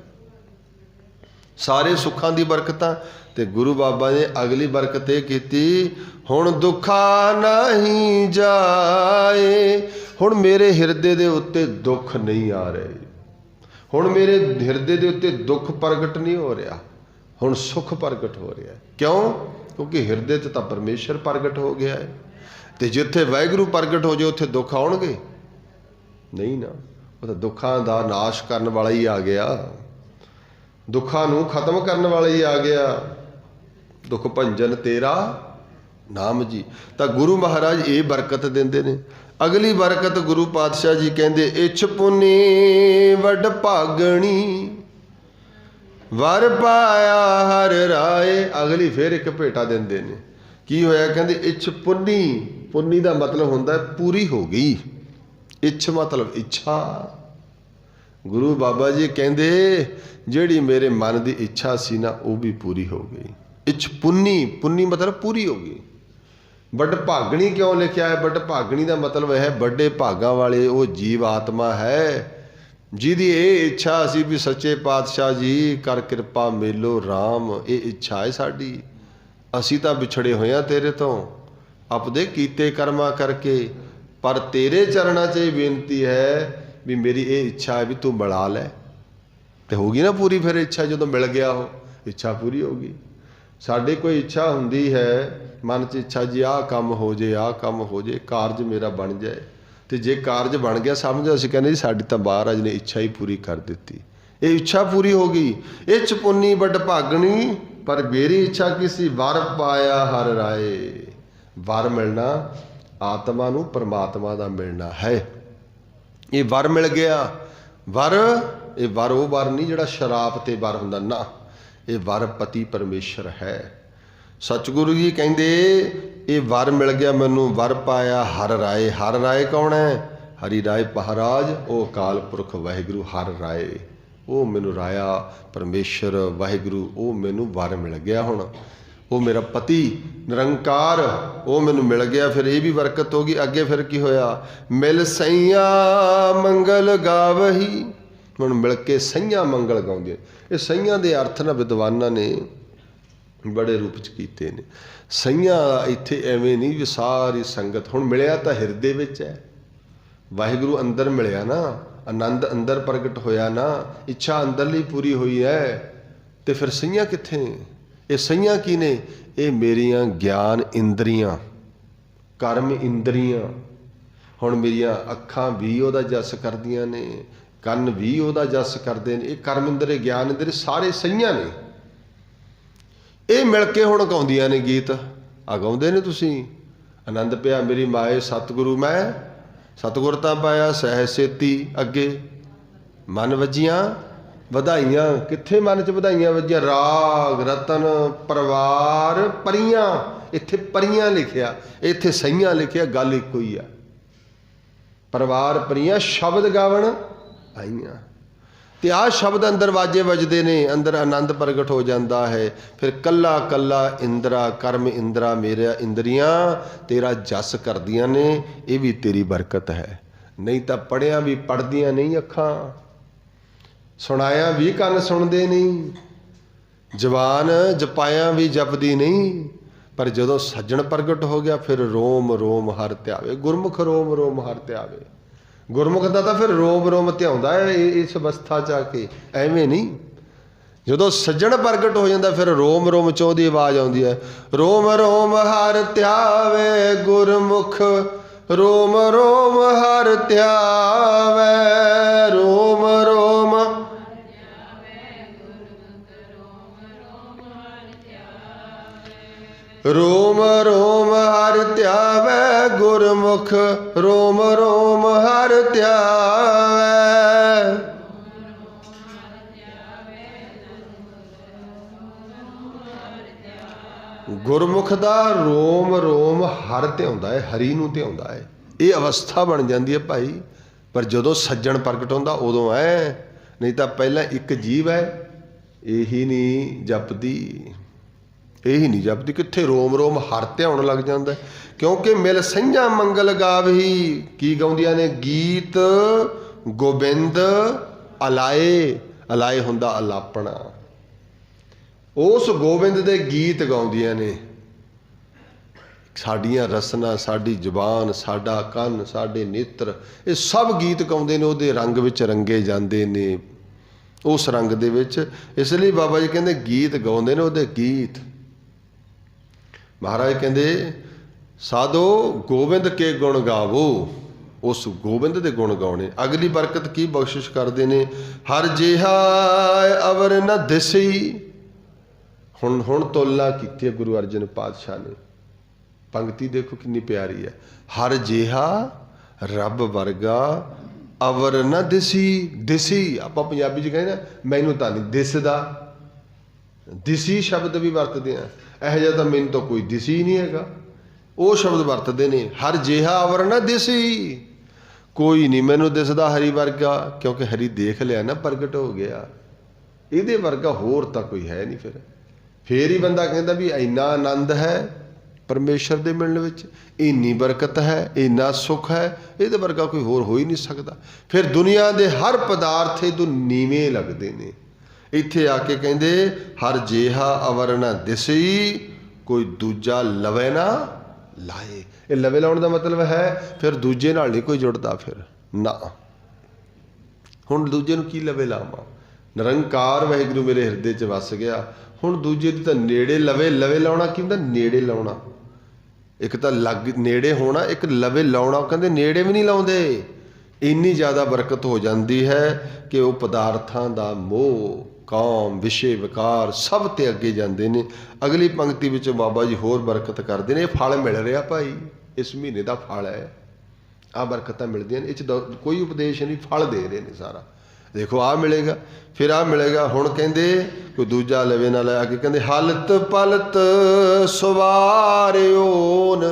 ਸਾਰੇ ਸੁੱਖਾਂ ਦੀ ਬਰਕਤਾਂ। ਤੇ ਗੁਰੂ ਬਾਬਾ ਨੇ ਅਗਲੀ ਬਰਕਤ ਇਹ ਕੀਤੀ, ਹੁਣ ਦੁੱਖਾ ਨਹੀਂ ਜਾਏ। ਹੁਣ ਮੇਰੇ ਹਿਰਦੇ ਦੇ ਉੱਤੇ ਦੁੱਖ ਨਹੀਂ ਆ ਰਹੇ, ਹੁਣ ਮੇਰੇ ਹਿਰਦੇ ਦੇ ਉੱਤੇ ਦੁੱਖ ਪ੍ਰਗਟ ਨਹੀਂ ਹੋ ਰਿਹਾ, ਹੁਣ ਸੁੱਖ ਪ੍ਰਗਟ ਹੋ ਰਿਹਾ। ਕਿਉਂ? ਕਿਉਂਕਿ ਹਿਰਦੇ 'ਚ ਤਾਂ ਪਰਮੇਸ਼ਰ ਪ੍ਰਗਟ ਹੋ ਗਿਆ ਹੈ। ਅਤੇ ਜਿੱਥੇ ਵਾਹਿਗੁਰੂ ਪ੍ਰਗਟ ਹੋ ਜਾਏ ਉੱਥੇ ਦੁੱਖ ਆਉਣਗੇ ਨਹੀਂ ਨਾ। ਉਹ ਤਾਂ ਦੁੱਖਾਂ ਦਾ ਨਾਸ਼ ਕਰਨ ਵਾਲਾ ਹੀ ਆ ਗਿਆ, ਦੁੱਖਾਂ ਨੂੰ ਖਤਮ ਕਰਨ ਵਾਲਾ ਹੀ ਆ ਗਿਆ। ਦੁੱਖ ਭੰਜਨ ਤੇਰਾ ਨਾਮ ਜੀ। ਤਾਂ ਗੁਰੂ ਮਹਾਰਾਜ ਇਹ ਬਰਕਤ ਦਿੰਦੇ ਨੇ। ਅਗਲੀ ਬਰਕਤ ਗੁਰੂ ਪਾਤਸ਼ਾਹ ਜੀ ਕਹਿੰਦੇ, ਇੱਛ ਪੁਨੀ ਵੱਡ ਭਾਗਣੀ ਵਰ ਪਾਇਆ ਹਰ ਰਾਏ। ਅਗਲੀ ਫਿਰ ਇੱਕ ਭੇਟਾ ਦਿੰਦੇ ਨੇ। ਕੀ ਹੋਇਆ? ਕਹਿੰਦੇ ਇੱਛ ਪੁੰਨੀ। ਪੁੰਨੀ ਦਾ ਮਤਲਬ ਹੁੰਦਾ ਪੂਰੀ ਹੋ ਗਈ। ਇੱਛ ਮਤਲਬ ਇੱਛਾ। ਗੁਰੂ ਬਾਬਾ ਜੀ ਕਹਿੰਦੇ ਜਿਹੜੀ ਮੇਰੇ ਮਨ ਦੀ ਇੱਛਾ ਸੀ ਨਾ ਉਹ ਵੀ ਪੂਰੀ ਹੋ ਗਈ। ਇੱਛ ਪੁੰਨੀ, ਪੁੰਨੀ ਮਤਲਬ ਪੂਰੀ ਹੋ ਗਈ। ਵੱਡ ਭਾਗਣੀ ਕਿਉਂ ਲਿਖਿਆ ਹੈ? ਵੱਡ ਭਾਗਣੀ ਦਾ ਮਤਲਬ ਹੈ ਵੱਡੇ ਭਾਗਾਂ ਵਾਲੇ ਉਹ ਜੀਵ ਆਤਮਾ ਹੈ ਜਿਹਦੀ ਇਹ ਇੱਛਾ ਸੀ ਵੀ ਸੱਚੇ ਪਾਤਸ਼ਾਹ ਜੀ ਕਰ ਕਿਰਪਾ ਮੇਲੋ ਰਾਮ। ਇਹ ਇੱਛਾ ਹੈ ਸਾਡੀ। ਅਸੀਂ ਤਾਂ ਵਿਛੜੇ ਹੋਏ ਹਾਂ ਤੇਰੇ ਤੋਂ ਆਪਦੇ ਕੀਤੇ ਕਰਮਾਂ ਕਰਕੇ, ਪਰ ਤੇਰੇ ਚਰਨਾਂ 'ਚ ਇਹ ਬੇਨਤੀ ਹੈ ਵੀ ਮੇਰੀ ਇਹ ਇੱਛਾ ਹੈ ਵੀ ਤੂੰ ਮਿਲਾ ਲੈ। ਤੇ ਹੋ ਗਈ ਨਾ ਪੂਰੀ ਫਿਰ ਇੱਛਾ। ਜਦੋਂ ਮਿਲ ਗਿਆ ਉਹ ਇੱਛਾ ਪੂਰੀ ਹੋ ਗਈ। ਸਾਡੇ ਕੋਈ ਇੱਛਾ ਹੁੰਦੀ ਹੈ ਮਨ 'ਚ, ਇੱਛਾ ਜੀ ਆਹ ਕੰਮ ਹੋ ਜੇ, ਆਹ ਕੰਮ ਹੋ ਜੇ, ਕਾਰਜ ਮੇਰਾ ਬਣ ਜਾਏ। ਅਤੇ ਜੇ ਕਾਰਜ ਬਣ ਗਿਆ ਸਮਝੋ ਅਸੀਂ ਕਹਿੰਦੇ ਜੀ ਸਾਡੀ ਤਾਂ ਮਹਾਰਾਜ ਨੇ ਇੱਛਾ ਹੀ ਪੂਰੀ ਕਰ ਦਿੱਤੀ। ਇਹ ਇੱਛਾ ਪੂਰੀ ਹੋ ਗਈ। ਇੱਛ ਪੁੰਨੀ ਵੱਡ ਭਾਗਣੀ ਪਰ ਮੇਰੀ ਇੱਛਾ ਕੀ ਸੀ? ਵਰ ਪਾਇਆ ਹਰ ਰਾਏ। ਵਰ ਮਿਲਣਾ ਆਤਮਾ ਨੂੰ ਪਰਮਾਤਮਾ ਦਾ ਮਿਲਣਾ ਹੈ। ਇਹ ਵਰ ਮਿਲ ਗਿਆ। ਵਰ, ਇਹ ਵਰ ਉਹ ਵਰ ਨਹੀਂ ਜਿਹੜਾ ਸ਼ਰਾਪ 'ਤੇ ਵਰ ਹੁੰਦਾ ਨਾ, ਇਹ ਵਰ ਪਤੀ ਪਰਮੇਸ਼ਰ ਹੈ। ਸਤਿਗੁਰੂ ਜੀ ਕਹਿੰਦੇ ਇਹ ਵਰ ਮਿਲ ਗਿਆ ਮੈਨੂੰ, ਵਰ ਪਾਇਆ ਹਰ ਰਾਏ। ਹਰ ਰਾਏ ਕੌਣ ਹੈ? ਹਰੀ ਰਾਏ ਮਹਾਰਾਜ, ਉਹ ਅਕਾਲ ਪੁਰਖ ਵਾਹਿਗੁਰੂ ਹਰ ਰਾਏ, ਉਹ ਮੈਨੂੰ ਰਾਇਆ ਪਰਮੇਸ਼ਰ ਵਾਹਿਗੁਰੂ, ਉਹ ਮੈਨੂੰ ਵਰ ਮਿਲ ਗਿਆ। ਹੁਣ ਉਹ ਮੇਰਾ ਪਤੀ ਨਿਰੰਕਾਰ, ਉਹ ਮੈਨੂੰ ਮਿਲ ਗਿਆ। ਫਿਰ ਇਹ ਵੀ ਬਰਕਤ ਹੋ ਗਈ। ਅੱਗੇ ਫਿਰ ਕੀ ਹੋਇਆ? ਮਿਲ ਸਈਆਂ ਮੰਗਲ ਗਾਵਹੀ। ਹੁਣ ਮਿਲ ਕੇ ਸਈਆਂ ਮੰਗਲ ਗਾਉਂਦੇ। ਇਹ ਸਈਆਂ ਦੇ ਅਰਥ ਨਾ ਵਿਦਵਾਨਾਂ ਨੇ ਬੜੇ ਰੂਪ 'ਚ ਕੀਤੇ ਨੇ। ਸਈਆਂ ਇੱਥੇ ਐਵੇਂ ਨਹੀਂ ਵੀ ਸਾਰੀ ਸੰਗਤ। ਹੁਣ ਮਿਲਿਆ ਤਾਂ ਹਿਰਦੇ ਵਿੱਚ ਹੈ, ਵਾਹਿਗੁਰੂ ਅੰਦਰ ਮਿਲਿਆ ਨਾ, ਆਨੰਦ ਅੰਦਰ ਪ੍ਰਗਟ ਹੋਇਆ ਨਾ, ਇੱਛਾ ਅੰਦਰਲੀ ਪੂਰੀ ਹੋਈ ਹੈ। ਤੇ ਫਿਰ ਸਈਆਂ ਕਿੱਥੇ ਨੇ? ਇਹ ਸਈਆਂ ਕੀ ਨੇ? ਇਹ ਮੇਰੀਆਂ ਗਿਆਨ ਇੰਦਰੀਆਂ, ਕਰਮ ਇੰਦਰੀਆਂ। ਹੁਣ ਮੇਰੀਆਂ ਅੱਖਾਂ ਵੀ ਉਹਦਾ ਜਸ ਕਰਦੀਆਂ ਨੇ, ਕੰਨ ਵੀ ਉਹਦਾ ਜਸ ਕਰਦੇ ਨੇ। ਇਹ ਕਰਮ ਇੰਦਰੀ, ਗਿਆਨ ਇੰਦਰੀ ਸਾਰੇ ਸਈਆਂ ਨੇ। ਇਹ ਮਿਲ ਕੇ ਹੁਣ ਗਾਉਂਦੀਆਂ ਨੇ ਗੀਤ। ਆ ਗਾਉਂਦੇ ਨੇ ਤੁਸੀਂ, ਆਨੰਦ ਪਿਆ ਮੇਰੀ ਮਾਏ ਸਤਿਗੁਰੂ ਮੈਂ, ਸਤਿਗੁਰ ਤਾਂ ਪਾਇਆ ਸਹਿ ਸੇਤੀ। ਅੱਗੇ ਮਨ ਵੱਜੀਆਂ ਵਧਾਈਆਂ। ਕਿੱਥੇ ਮਨ 'ਚ ਵਧਾਈਆਂ ਵੱਜੀਆਂ? ਰਾਗ ਰਤਨ ਪਰਿਵਾਰ ਪਰੀਆਂ। ਇੱਥੇ ਪਰੀਆਂ ਲਿਖਿਆ, ਇੱਥੇ ਸਈਆਂ ਲਿਖਿਆ, ਗੱਲ ਇੱਕੋ ਹੀ ਆ। ਪਰਿਵਾਰ ਪ੍ਰੀਆਂ ਸ਼ਬਦ ਗਾਵਣ ਆਈਆਂ। ਤੇ ਆਹ ਸ਼ਬਦ ਅੰਦਰ ਵਾਜੇ ਵੱਜਦੇ ਨੇ, ਅੰਦਰ ਆਨੰਦ ਪ੍ਰਗਟ ਹੋ ਜਾਂਦਾ ਹੈ। ਫਿਰ ਕੱਲਾ ਕੱਲਾ ਇੰਦਰਾ ਕਰਮ ਇੰਦਰਾ ਮੇਰਾ ਇੰਦਰੀਆਂ ਤੇਰਾ ਜਸ ਕਰਦੀਆਂ ਨੇ, ਇਹ ਵੀ ਤੇਰੀ ਬਰਕਤ ਹੈ। ਨਹੀਂ ਤਾਂ ਪੜ੍ਹਿਆਂ ਵੀ ਪੜ੍ਹਦੀਆਂ ਨਹੀਂ ਅੱਖਾਂ, ਸੁਣਾਇਆ ਵੀ ਕੰਨ ਸੁਣਦੇ ਨਹੀਂ, ਜ਼ਬਾਨ ਜਪਾਇਆ ਵੀ ਜਪਦੀ ਨਹੀਂ। ਪਰ ਜਦੋਂ ਸੱਜਣ ਪ੍ਰਗਟ ਹੋ ਗਿਆ ਫਿਰ ਰੋਮ ਰੋਮ ਹਰ ਧਿਆਵੇ, ਗੁਰਮੁਖ ਰੋਮ ਰੋਮ ਹਰ ਧਿਆਵੇ। ਗੁਰਮੁਖ ਦਾ ਤਾਂ ਫਿਰ ਰੋਮ ਰੋਮ ਧਿਆਉਂਦਾ ਹੈ ਇਸ ਅਵਸਥਾ 'ਚ ਆ ਕੇ, ਐਵੇਂ ਨਹੀਂ। ਜਦੋਂ ਸੱਜਣ ਪ੍ਰਗਟ ਹੋ ਜਾਂਦਾ ਫਿਰ ਰੋਮ ਰੋਮ 'ਚੋਂ ਦੀ ਆਵਾਜ਼ ਆਉਂਦੀ ਹੈ, ਰੋਮ ਰੋਮ ਹਰ ਧਿਆਵੇ ਗੁਰਮੁਖ, ਰੋਮ ਰੋਮ ਹਰ ਧਿਆਵੇ, ਰੋਮ ਰੋਮ ਰੋਮ ਰੋਮ ਹਰ ਧਿਆਵੇ ਗੁਰਮੁਖ, ਰੋਮ ਰੋਮ ਹਰ ਧਿਆਵੇ। ਗੁਰਮੁਖ ਦਾ ਰੋਮ ਰੋਮ ਹਰ ਧਿਆਉਂਦਾ ਹੈ, ਹਰੀ ਨੂੰ ਧਿਆਉਂਦਾ ਹੈ। ਇਹ ਅਵਸਥਾ ਬਣ ਜਾਂਦੀ ਹੈ ਭਾਈ। ਪਰ ਜਦੋਂ ਸੱਜਣ ਪ੍ਰਗਟ ਹੁੰਦਾ ਉਦੋਂ ਐ, ਨਹੀਂ ਤਾਂ ਪਹਿਲਾਂ ਇੱਕ ਜੀਵ ਹੈ, ਇਹੀ ਨਹੀਂ ਜਪਦੀ, ਇਹੀ ਨਹੀਂ ਜਪਦੀ। ਕਿੱਥੇ ਰੋਮ ਰੋਮ ਹਰ ਧਿਆਉਣ ਲੱਗ ਜਾਂਦਾ। ਕਿਉਂਕਿ ਮਿਲ ਸੰਝਾ ਮੰਗਲ ਗਾਵਹੀ, ਕੀ ਗਾਉਂਦੀਆਂ ਨੇ? ਗੀਤ ਗੋਬਿੰਦ ਅਲਾਏ। ਅਲਾਏ ਹੁੰਦਾ ਅਲਾਪਣਾ। ਉਸ ਗੋਬਿੰਦ ਦੇ ਗੀਤ ਗਾਉਂਦੀਆਂ ਨੇ। ਸਾਡੀਆਂ ਰਸਨਾ, ਸਾਡੀ ਜ਼ੁਬਾਨ, ਸਾਡਾ ਕੰਨ, ਸਾਡੇ ਨੇਤਰ, ਇਹ ਸਭ ਗੀਤ ਗਾਉਂਦੇ ਨੇ, ਉਹਦੇ ਰੰਗ ਵਿੱਚ ਰੰਗੇ ਜਾਂਦੇ ਨੇ, ਉਸ ਰੰਗ ਦੇ ਵਿੱਚ। ਇਸ ਲਈ ਬਾਬਾ ਜੀ ਕਹਿੰਦੇ ਗੀਤ ਗਾਉਂਦੇ ਨੇ ਉਹਦੇ ਗੀਤ। ਮਹਾਰਾਜ ਕਹਿੰਦੇ ਸਾਧੋ ਗੋਬਿੰਦ ਕੇ ਗੁਣ ਗਾਵੋ, ਉਸ ਗੋਬਿੰਦ ਦੇ ਗੁਣ ਗਾਉਣੇ। ਅਗਲੀ ਬਰਕਤ ਕੀ ਬਖਸ਼ਿਸ਼ ਕਰਦੇ ਨੇ? ਹਰ ਜਿਹਾ ਅਵਰ ਨ ਦਿਸੀ। ਹੁਣ ਤੁਲਨਾ ਕੀਤੀ ਹੈ ਗੁਰੂ ਅਰਜਨ ਪਾਤਸ਼ਾਹ ਨੇ। ਪੰਕਤੀ ਦੇਖੋ ਕਿੰਨੀ ਪਿਆਰੀ ਹੈ। ਹਰ ਜਿਹਾ ਰੱਬ ਵਰਗਾ ਅਵਰ ਨ ਦਿਸੀ। ਦਿਸੀ ਆਪਾਂ ਪੰਜਾਬੀ 'ਚ ਕਹਿੰਦੇ ਨਾ, ਮੈਨੂੰ ਤਾਂ ਨਹੀਂ ਦਿਸਦਾ। ਦਿਸੀ ਸ਼ਬਦ ਵੀ ਵਰਤਦੇ ਆ। ਇਹੋ ਜਿਹਾ ਤਾਂ ਮੈਨੂੰ ਤਾਂ ਕੋਈ ਦਿਸੀ ਨਹੀਂ ਹੈਗਾ, ਉਹ ਸ਼ਬਦ ਵਰਤਦੇ ਨੇ। ਹਰ ਜਿਹਾ ਅਵਰ ਨ ਦਿਸੀ, ਕੋਈ ਨਹੀਂ ਮੈਨੂੰ ਦਿਸਦਾ ਹਰੀ ਵਰਗਾ। ਕਿਉਂਕਿ ਹਰੀ ਦੇਖ ਲਿਆ ਨਾ, ਪ੍ਰਗਟ ਹੋ ਗਿਆ। ਇਹਦੇ ਵਰਗਾ ਹੋਰ ਤਾਂ ਕੋਈ ਹੈ ਨਹੀਂ। ਫਿਰ ਹੀ ਬੰਦਾ ਕਹਿੰਦਾ ਵੀ ਇੰਨਾ ਆਨੰਦ ਹੈ ਪਰਮੇਸ਼ਰ ਦੇ ਮਿਲਣ ਵਿੱਚ, ਇੰਨੀ ਬਰਕਤ ਹੈ, ਇੰਨਾ ਸੁੱਖ ਹੈ, ਇਹਦੇ ਵਰਗਾ ਕੋਈ ਹੋਰ ਹੋ ਹੀ ਨਹੀਂ ਸਕਦਾ। ਫਿਰ ਦੁਨੀਆ ਦੇ ਹਰ ਪਦਾਰਥ ਇਹਨੂੰ ਨੀਵੇਂ ਲੱਗਦੇ ਨੇ। ਇੱਥੇ ਆ ਕੇ ਕਹਿੰਦੇ ਹਰ ਜਿਹਾ ਅਵਰ ਨ ਦਿਸੀ, ਕੋਈ ਦੂਜਾ ਲਵੇ ਨਾ ਲਾਏ। ਇਹ ਲਵੇ ਲਾਉਣ ਦਾ ਮਤਲਬ ਹੈ ਫਿਰ ਦੂਜੇ ਨਾਲ ਨਹੀਂ ਕੋਈ ਜੁੜਦਾ। ਫਿਰ ਨਾ, ਹੁਣ ਦੂਜੇ ਨੂੰ ਕੀ ਲਵੇ ਲਾਵਾਂ? ਨਿਰੰਕਾਰ ਵਾਹਿਗੁਰੂ ਮੇਰੇ ਹਿਰਦੇ 'ਚ ਵਸ ਗਿਆ। ਹੁਣ ਦੂਜੇ ਦੀ ਤਾਂ ਨੇੜੇ ਲਵੇ, ਲਵੇ ਲਾਉਣਾ ਕੀ ਹੁੰਦਾ? ਨੇੜੇ ਲਾਉਣਾ। ਇੱਕ ਤਾਂ ਲੱਗ ਨੇੜੇ ਹੋਣਾ, ਇੱਕ ਲਵੇ ਲਾਉਣਾ। ਕਹਿੰਦੇ ਨੇੜੇ ਵੀ ਨਹੀਂ ਲਾਉਂਦੇ। ਇੰਨੀ ਜ਼ਿਆਦਾ ਬਰਕਤ ਹੋ ਜਾਂਦੀ ਹੈ ਕਿ ਉਹ ਪਦਾਰਥਾਂ ਦਾ ਮੋਹ, ਕਾਮ, ਵਿਸ਼ੇ ਵਿਕਾਰ ਸਭ ਤੇ ਅੱਗੇ ਜਾਂਦੇ ਨੇ। ਅਗਲੀ ਪੰਕਤੀ ਵਿੱਚ ਬਾਬਾ ਜੀ ਹੋਰ ਬਰਕਤ ਕਰਦੇ ਨੇ। ਇਹ ਫਲ ਮਿਲ ਰਿਹਾ ਭਾਈ, ਇਸ ਮਹੀਨੇ ਦਾ ਫਲ ਹੈ। ਆਹ ਬਰਕਤਾਂ ਮਿਲਦੀਆਂ ਨੇ। ਇਹ 'ਚ ਕੋਈ ਉਪਦੇਸ਼ ਨਹੀਂ, ਫਲ ਦੇ ਰਹੇ ਨੇ ਸਾਰਾ। ਦੇਖੋ ਆਹ ਮਿਲੇਗਾ, ਫਿਰ ਆਹ ਮਿਲੇਗਾ। ਹੁਣ ਕਹਿੰਦੇ ਕੋਈ ਦੂਜਾ ਲਵੇ ਨਾ ਲੈ ਕੇ ਕਹਿੰਦੇ ਹਲਤ ਪਲਤ ਸਵਾਰਿਓਨ।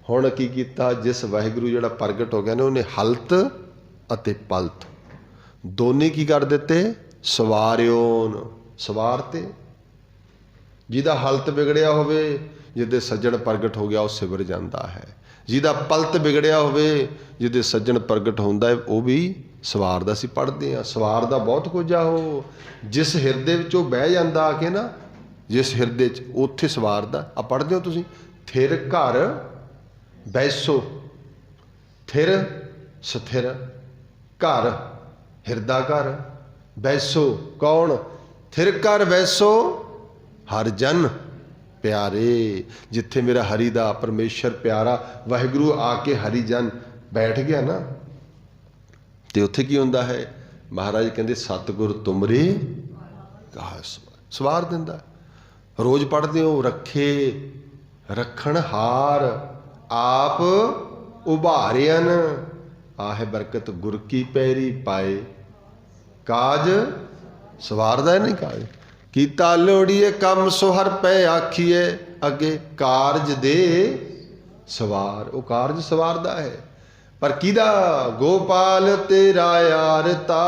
ਹੁਣ ਕੀ ਕੀਤਾ? ਜਿਸ ਵਾਹਿਗੁਰੂ ਜਿਹੜਾ ਪ੍ਰਗਟ ਹੋ ਗਿਆ ਨੇ, ਉਹਨੇ ਹਲਤ ਅਤੇ ਪਲਤ ਦੋਨੇ ਕੀ ਕਰ ਦਿੱਤੇ? ਸਵਾਰਿਓਨ, ਸਵਾਰ ਤੇ। ਜਿਹਦਾ ਹਲਤ ਵਿਗੜਿਆ ਹੋਵੇ, ਜਿਹਦੇ ਸੱਜਣ ਪ੍ਰਗਟ ਹੋ ਗਿਆ, ਉਹ ਸਿਵਰ ਜਾਂਦਾ ਹੈ। ਜਿਹਦਾ ਪਲਤ ਵਿਗੜਿਆ ਹੋਵੇ, ਜਿਹਦੇ ਸੱਜਣ ਪ੍ਰਗਟ ਹੁੰਦਾ ਹੈ, ਉਹ ਵੀ ਸਵਾਰਦਾ। ਅਸੀਂ ਪੜ੍ਹਦੇ ਹਾਂ ਸਵਾਰ ਦਾ ਬਹੁਤ ਕੁਝ ਆ। ਉਹ ਜਿਸ ਹਿਰਦੇ ਵਿੱਚ ਉਹ ਬਹਿ ਜਾਂਦਾ ਆ ਕੇ ਨਾ, ਜਿਸ ਹਿਰਦੇ 'ਚ, ਉੱਥੇ ਸਵਾਰਦਾ। ਆ ਪੜ੍ਹਦੇ ਹੋ ਤੁਸੀਂ? ਥਿਰ ਘਰ ਬੈਸੋ, ਥਿਰ ਸਥਿਰ, ਘਰ ਹਿਰਦਾ ਘਰ, ਬੈਸੋ ਕੌਣ? ਥਿਰ ਘਰ ਬੈਸੋ ਹਰ ਜਨ ਪਿਆਰੇ। ਜਿੱਥੇ ਮੇਰਾ ਹਰੀ ਦਾ ਪਰਮੇਸ਼ਰ ਪਿਆਰਾ ਵਾਹਿਗੁਰੂ ਆ ਕੇ ਹਰੀ ਜਨ ਬੈਠ ਗਿਆ ਨਾ, ਤੇ ਉੱਥੇ ਕੀ ਹੁੰਦਾ ਹੈ? ਮਹਾਰਾਜ ਕਹਿੰਦੇ ਸਤਿਗੁਰ ਤੁਮਰੇ ਕਾਹ ਸਵਾਰ ਦਿੰਦਾ। ਰੋਜ਼ ਪੜ੍ਹਦੇ ਹੋ ਰੱਖੇ ਰੱਖਣ ਹਾਰ ਆਪ ਉਭਾਰਿਆਨ, ਆਹ ਬਰਕਤ ਗੁਰ ਕੀ ਪੈਰੀ ਪਾਏ। ਕਾਜ ਸਵਾਰਦਾ ਨਹੀਂ ਕਾਜ, ਕੀਤਾ ਲੋੜੀਏ ਕੰਮ ਸੋ ਹਰ ਪੈ ਆਖੀਏ। ਅੱਗੇ ਕਾਰਜ ਦੇ ਸਵਾਰ, ਉਹ ਕਾਰਜ ਸਵਾਰਦਾ ਹੈ। पर किदा गोपाल तेरा यारता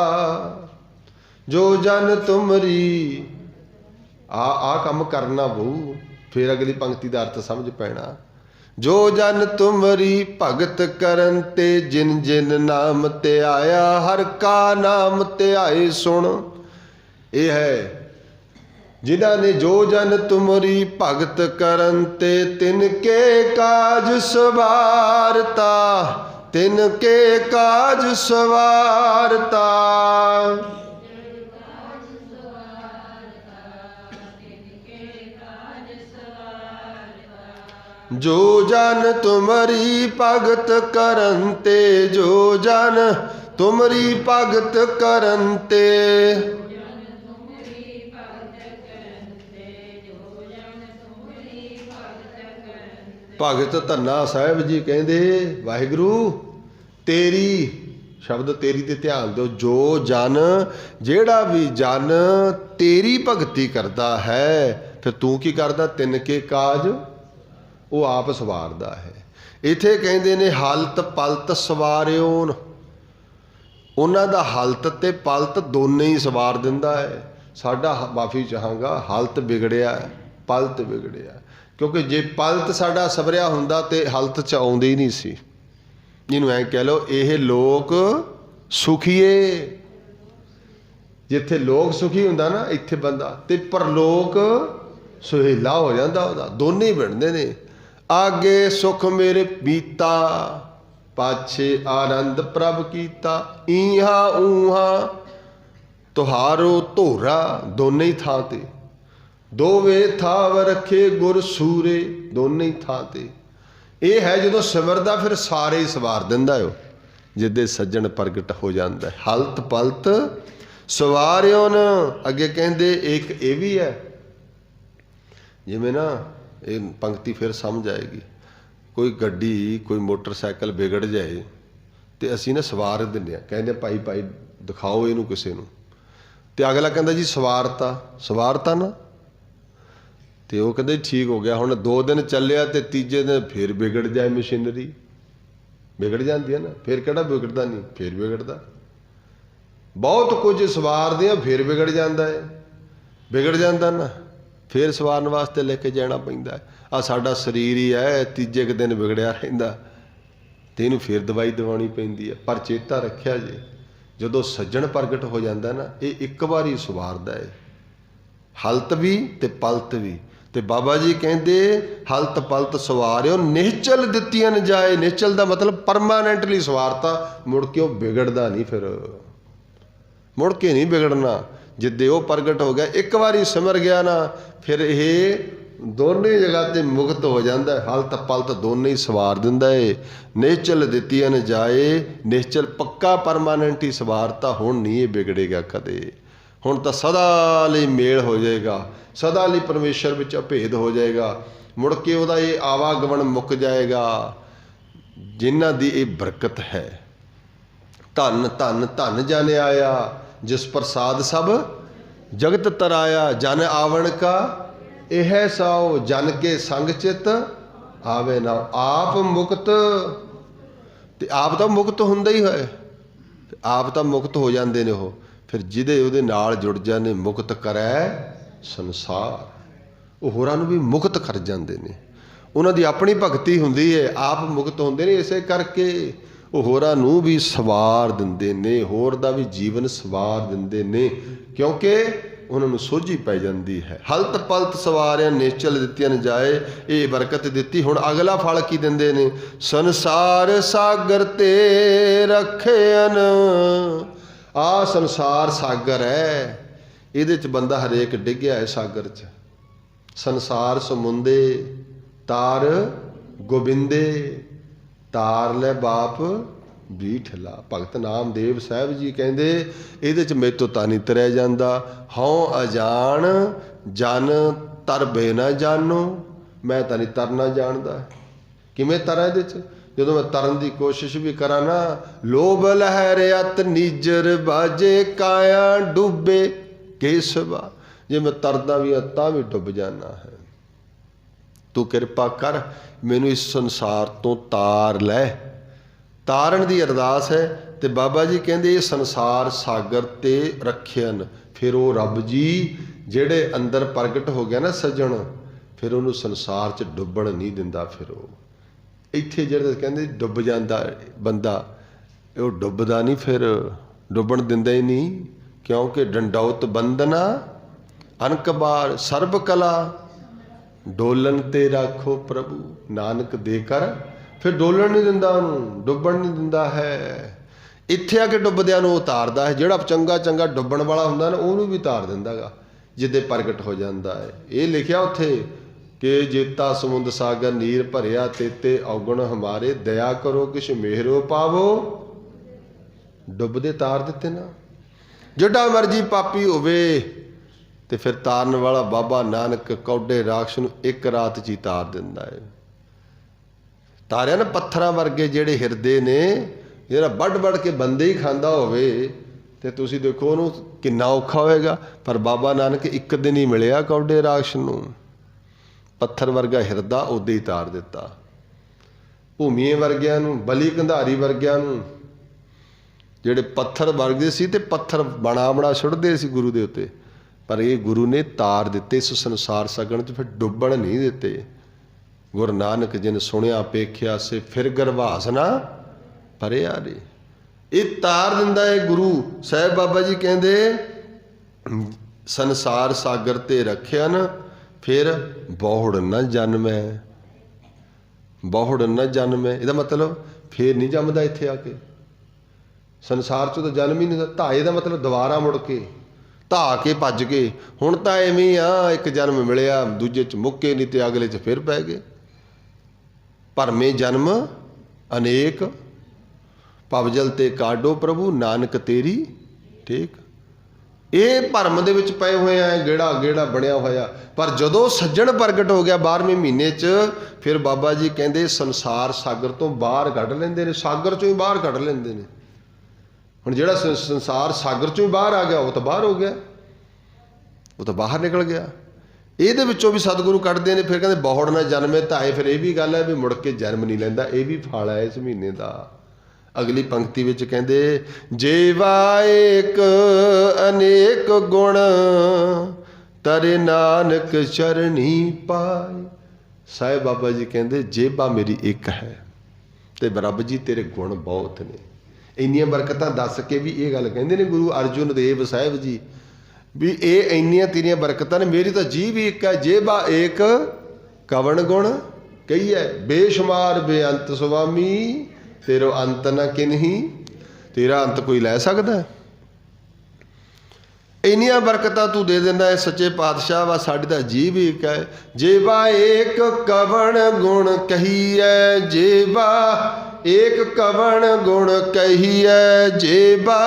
जो जन तुमरी आ काम करना बहु। फिर अगली पंक्ति का अर्थ समझ पैना। जो जन तुमरी भगत करन ते जिन जिन नाम ते आया हर का नाम ते आए सुन। ये है जिन्हों ने जो जन तुमरी भगत करन ते तिनके काज सवारता तिनके काज सवारता। जो जन तुमरी भगत करन ते जो जन तुमरी भगत करन ते। भगत धन्ना साहिब जी कहते वाहिगुरु तेरी शब्द तेरी ते ध्यान दो। जो जन जेड़ा भी जन तेरी भगती करता है फिर तू की करदा तिनके काज वो आप सवारदा है। इत्थे कहते ने हालत पलत सवारिओन। उन्हां दा हालत ते पलत दोने ही सवार दिंदा है। साडा माफ़ी चाहांगा हालत बिगड़िया पलत बिगड़िया क्योंकि जे पलत साडा सवरिया हुंदा ते हालत च आउंदी ही नहीं सी। जिन्हों ऐ कह लो ये लोक सुखीए जिथे लोक सुखी हुंदा ना इत्थे बंदा ते परलोक सुहेला हो जाता वह दोनों ही बनते ने। आगे सुख मेरे बीता पाछे आनंद प्रभ कीता इहा ऊहा तुहारो धोरा दोनों ही थां ते दोवे थाव रखे गुर सूरे दोनों ही थां ते। ये है जो सिमरदा फिर सारे ही सवार दिंदा है जिदे सज्जन प्रगट हो जाता है। हलत पलत सवारिओन। अगे कहते एक ये भी है जिमें ना ये पंक्ति फिर समझ आएगी। कोई गड्डी कोई मोटरसाइकिल बिगड़ जाए तो असी ना सवार दिंदे आ कहते भाई भाई दिखाओ इनू किसी नू तो अगला कहता जी सवारता ना तो वो कहते ठीक हो गया। हुण 2 दिन चलिया तो तीजे दिन फिर बिगड़ जाए मशीनरी बिगड़ जाती है ना फिर कहड़ा बिगड़ता नहीं फिर बिगड़ता। बहुत कुछ सवार दियां फिर बिगड़ जाता है बिगड़ जाता ना फिर सवारन वास्ते लेके जाना पैंदा है। आ साडा शरीर ही है तीजे क दिन बिगड़िया रहिंदा ते इहनूं फिर दवाई दवाउणी पैंदी है। पर चेता रखिया जे जदों सज्जण प्रगट हो जाता ना ये एक बार ही सवारदा है हलत भी ते पलत भी। ते बाबा जी कहते हलत पलत सवारिओ निश्चल दित्तियां न जाए। निश्चल का मतलब परमानेंटली सवारता मुड़ के वो बिगड़दा नहीं फिर मुड़ के नहीं बिगड़ना। जिद्दे वो प्रगट हो गया एक बारी सिमर गया ना फिर ये दोनों जगह ते मुक्त हो जाता है। हलत पलत दोनों ही सवार दिंदा है। निश्चल दित्तियां न जाए निश्चल पक्का परमानेंट ही सवारता। हुण नहीं ये बिगड़ेगा कदे हुण तो सदा लई मेल हो जाएगा सदा लई परमेश्वर विच अभेद हो जाएगा। मुड़ के उहदा ये आवागमन मुक जाएगा जिन्हां दी ये बरकत है। धन धन धन जन आया जिस प्रसाद सब जगत तराया। जन आवण का यह साओ जन के संग चित आवे ना। आप मुक्त ते आप तो मुक्त हुंदा ही है आप तो मुक्त हो जाते ने। वो फिर जिदे उहदे नाल जुड़ जाने मुक्त करै संसार वो होरां नूं भी मुक्त कर जाते ने। उन्हां दी अपनी भगती हुंदी है आप मुक्त हुंदे ने इसे करके वो होरां नूं भी सवार दिंदे ने होर दा भी जीवन सवार दिंदे ने क्योंकि उन्होंने सोझी पै जाती है। हलत पलत सवारियां निश्चल दित्तियां न जाए ये बरकत दित्ती। हुण अगला फल की दिंदे ने संसार सागर ते रखेन। आ संसार सागर है इहदे च बंदा हरेक डिग्या है सागर च। संसार समुंदे तार गोबिंदे तार ले बाप बीठला। भगत नामदेव साहब जी कहते ये मेरे तो ता नहीं तरया जाता। हाँ अजान जन तर बे ना जानो मैं तो नहीं तरना जानता। किमें तरा ये जो मैं तरन की कोशिश भी करा ना लोभ लहर अत नीजर बाजे काया डूबे केसवा। जे मैं तरदा भी हाँ तां भी डुब जाना है। तू कृपा कर मैनू इस संसार तो तार लै ਤਾਰਨ ਦੀ ਅਰਦਾਸ ਹੈ। ਤੇ ਬਾਬਾ ਜੀ ਕਹਿੰਦੇ ਇਹ ਸੰਸਾਰ ਸਾਗਰ ਤੇ ਰੱਖਿਅਨ। ਫਿਰ ਉਹ ਰੱਬ ਜੀ ਜਿਹੜੇ ਅੰਦਰ ਪ੍ਰਗਟ ਹੋ ਗਿਆ ਨਾ ਸੱਜਣ, ਫਿਰ ਉਹਨੂੰ ਸੰਸਾਰ 'ਚ ਡੁੱਬਣ ਨਹੀਂ ਦਿੰਦਾ। ਫਿਰ ਉਹ ਇੱਥੇ ਜਿਹੜੇ ਕਹਿੰਦੇ ਡੁੱਬ ਜਾਂਦਾ ਬੰਦਾ, ਉਹ ਡੁੱਬਦਾ ਨਹੀਂ, ਫਿਰ ਡੁੱਬਣ ਦਿੰਦਾ ਹੀ ਨਹੀਂ। ਕਿਉਂਕਿ ਡੰਡੌਤ ਬੰਦਨਾ ਅਨਕਬਾਰ ਸਰਬ ਕਲਾ ਡੋਲਣ ਤੇ ਰੱਖੋ ਪ੍ਰਭੂ ਨਾਨਕ ਦੇ ਕਰ। ਫਿਰ ਡੋਲਣ ਨਹੀਂ ਦਿੰਦਾ, ਉਹਨੂੰ ਡੁੱਬਣ ਨਹੀਂ ਦਿੰਦਾ ਹੈ। ਇੱਥੇ ਆ ਕੇ ਡੁੱਬਦਿਆਂ ਨੂੰ ਉਤਾਰਦਾ ਹੈ। ਜਿਹੜਾ ਚੰਗਾ ਚੰਗਾ ਡੁੱਬਣ ਵਾਲਾ ਹੁੰਦਾ ਨਾ, ਉਹਨੂੰ ਵੀ ਉਤਾਰ ਦਿੰਦਾ ਗਾ ਜਿੱਦੇ ਪ੍ਰਗਟ ਹੋ ਜਾਂਦਾ ਹੈ। ਇਹ ਲਿਖਿਆ ਉੱਥੇ ਕਿ ਜੇਤਾ ਸਮੁੰਦ ਸਾਗਰ ਨੀਰ ਭਰਿਆ ਤੇਤੇ ਔਗਣ ਹਮਾਰੇ ਦਇਆ ਕਰੋ ਕਿਛ ਮਿਹਰੋ ਪਾਵੋ। ਡੁੱਬਦੇ ਤਾਰ ਦਿੱਤੇ ਨਾ। ਜਿੱਡਾ ਮਰਜੀ ਪਾਪੀ ਹੋਵੇ ਤੇ ਫਿਰ ਤਾਰਨ ਵਾਲਾ ਬਾਬਾ ਨਾਨਕ ਕੌਡੇ ਰਾਖਸ਼ ਨੂੰ ਇੱਕ ਰਾਤ 'ਚ ਹੀ ਤਾਰ ਦਿੰਦਾ ਹੈ। ਤਾਰਿਆ ਨਾ ਪੱਥਰਾਂ ਵਰਗੇ ਜਿਹੜੇ ਹਿਰਦੇ ਨੇ, ਜਿਹੜਾ ਵੱਢ ਕੇ ਬੰਦੇ ਹੀ ਖਾਂਦਾ ਹੋਵੇ ਤੇ ਤੁਸੀਂ ਦੇਖੋ ਉਹਨੂੰ ਕਿੰਨਾ ਔਖਾ ਹੋਏਗਾ। ਪਰ ਬਾਬਾ ਨਾਨਕ ਇੱਕ ਦਿਨ ਹੀ ਮਿਲਿਆ ਕੌਡੇ ਰਾਖਸ਼ ਨੂੰ, ਪੱਥਰ ਵਰਗਾ ਹਿਰਦਾ ਉਦੋਂ ਹੀ ਤਾਰ ਦਿੱਤਾ। ਭੂਮੀਏ ਵਰਗਿਆਂ ਨੂੰ, ਬਲੀ ਕੰਧਾਰੀ ਵਰਗਿਆਂ ਨੂੰ, ਜਿਹੜੇ ਪੱਥਰ ਵਰਗੇ ਸੀ ਤੇ ਪੱਥਰ ਬਣਾ ਸੁੱਟਦੇ ਸੀ ਗੁਰੂ ਦੇ ਉੱਤੇ, ਪਰ ਇਹ ਗੁਰੂ ਨੇ ਤਾਰ ਦਿੱਤੇ ਇਸ ਸੰਸਾਰ ਸਗਣ 'ਚ। ਫਿਰ ਡੁੱਬਣ ਨਹੀਂ ਦਿੱਤੇ। ਗੁਰੂ ਨਾਨਕ ਜਿਨ ਸੁਣਿਆ ਪੇਖਿਆ ਸੇ ਫਿਰ ਗਰਭਾਸ ਨਾ ਭਰਿਆ ਰੇ। ਇਹ ਤਾਰ ਦਿੰਦਾ ਹੈ ਗੁਰੂ ਸਾਹਿਬ। ਬਾਬਾ ਜੀ ਕਹਿੰਦੇ ਸੰਸਾਰ ਸਾਗਰ ਤੇ ਰੱਖਿਆ ਨਾ, ਫਿਰ ਬਹੁੜ ਨਾ ਜਨਮੈ। ਬਹੁੜ ਨਾ ਜਨਮੈ ਇਹਦਾ ਮਤਲਬ ਫਿਰ ਨਹੀਂ ਜੰਮਦਾ ਇੱਥੇ ਆ ਕੇ। ਸੰਸਾਰ 'ਚੋਂ ਤਾਂ ਜਨਮ ਹੀ ਨਹੀਂ ਹੁੰਦਾ। ਧਾਏ ਦਾ ਮਤਲਬ ਦੁਬਾਰਾ ਮੁੜ ਕੇ, ਧਾ ਕੇ ਭੱਜ ਕੇ। ਹੁਣ ਤਾਂ ਐਵੇਂ ਆ, ਇੱਕ ਜਨਮ ਮਿਲਿਆ, ਦੂਜੇ 'ਚ ਮੁੱਕੇ ਨਹੀਂ ਤੇ ਅਗਲੇ 'ਚ ਫਿਰ ਪੈ ਗਏ। ਭਰਮੇ ਜਨਮ ਅਨੇਕ ਭਵਜਲ ਤੇ ਕਾਢੋ ਪ੍ਰਭੂ ਨਾਨਕ ਤੇਰੀ ਟੇਕ। ਇਹ ਭਰਮ ਦੇ ਵਿੱਚ ਪਏ ਹੋਏ ਆ, ਗੇੜਾ ਬਣਿਆ ਹੋਇਆ। ਪਰ ਜਦੋਂ ਸੱਜਣ ਪ੍ਰਗਟ ਹੋ ਗਿਆ 12ਵੇਂ ਮਹੀਨੇ 'ਚ, ਫਿਰ ਬਾਬਾ ਜੀ ਕਹਿੰਦੇ ਸੰਸਾਰ ਸਾਗਰ ਤੋਂ ਬਾਹਰ ਕੱਢ ਲੈਂਦੇ ਨੇ। ਸਾਗਰ 'ਚੋਂ ਹੀ ਬਾਹਰ ਕੱਢ ਲੈਂਦੇ ਨੇ। ਹੁਣ ਜਿਹੜਾ ਸੰਸਾਰ ਸਾਗਰ 'ਚੋਂ ਹੀ ਬਾਹਰ ਆ ਗਿਆ, ਉਹ ਤਾਂ ਬਾਹਰ ਹੋ ਗਿਆ, ਉਹ ਤਾਂ ਬਾਹਰ ਨਿਕਲ ਗਿਆ। ਇਹਦੇ ਵਿੱਚੋਂ ਵੀ ਸਤਿਗੁਰੂ ਕੱਢਦੇ ਨੇ। ਫਿਰ ਕਹਿੰਦੇ ਬਹੁੜ ਨਾ ਜਨਮੇ ਧਾਏ। ਫਿਰ ਇਹ ਵੀ ਗੱਲ ਹੈ ਵੀ ਮੁੜ ਕੇ ਜਨਮ ਨਹੀਂ ਲੈਂਦਾ। ਇਹ ਵੀ ਫਲ ਹੈ ਇਸ ਮਹੀਨੇ ਦਾ। ਅਗਲੀ ਪੰਕਤੀ ਵਿੱਚ ਕਹਿੰਦੇ ਜੇਵਾ ਏਕ ਅਨੇਕ ਗੁਣ ਤਰੇ ਨਾਨਕ ਚਰਣੀ ਪਾਏ। ਸਾਹਿਬ ਬਾਬਾ ਜੀ ਕਹਿੰਦੇ ਜੇਬਾ ਮੇਰੀ ਇੱਕ ਹੈ ਤੇ ਰੱਬ ਜੀ ਤੇਰੇ ਗੁਣ ਬਹੁਤ ਨੇ। ਇੰਨੀਆਂ ਬਰਕਤਾਂ ਦੱਸ ਕੇ ਵੀ ਇਹ ਗੱਲ ਕਹਿੰਦੇ ਨੇ ਗੁਰੂ ਅਰਜੁਨ ਦੇਵ ਸਾਹਿਬ ਜੀ ਵੀ ਇਹ ਇੰਨੀਆਂ ਤੇਰੀਆਂ ਬਰਕਤਾਂ ਨੇ, ਮੇਰੀ ਤਾਂ ਜੀਭ ਹੀ ਇੱਕ ਹੈ। ਜੇਬਾ ਏਕ ਕਵਣ ਗੁਣ ਕਹੀਏ ਬੇਸ਼ੁਮਾਰ ਬੇਅੰਤ ਸੁਆਮੀ ਤੇਰੋ ਅੰਤ ਨਾ ਕਿਨਹੀ। ਤੇਰਾ ਅੰਤ ਕੋਈ ਲੈ ਸਕਦਾ? ਇੰਨੀਆਂ ਬਰਕਤਾਂ ਤੂੰ ਦੇ ਦਿੰਦਾ ਹੈ ਸੱਚੇ ਪਾਤਸ਼ਾਹ। ਵਾ ਸਾਡੀ ਤਾਂ ਜੀਭ ਹੀ ਇੱਕ ਹੈ। ਜੇਬਾ ਏਕ ਕਵਣ ਗੁਣ ਕਹੀਐ। ਜੇਬਾ ਏਕ ਕਵਣ ਗੁਣ ਕਹੀਐ। ਜੇਬਾ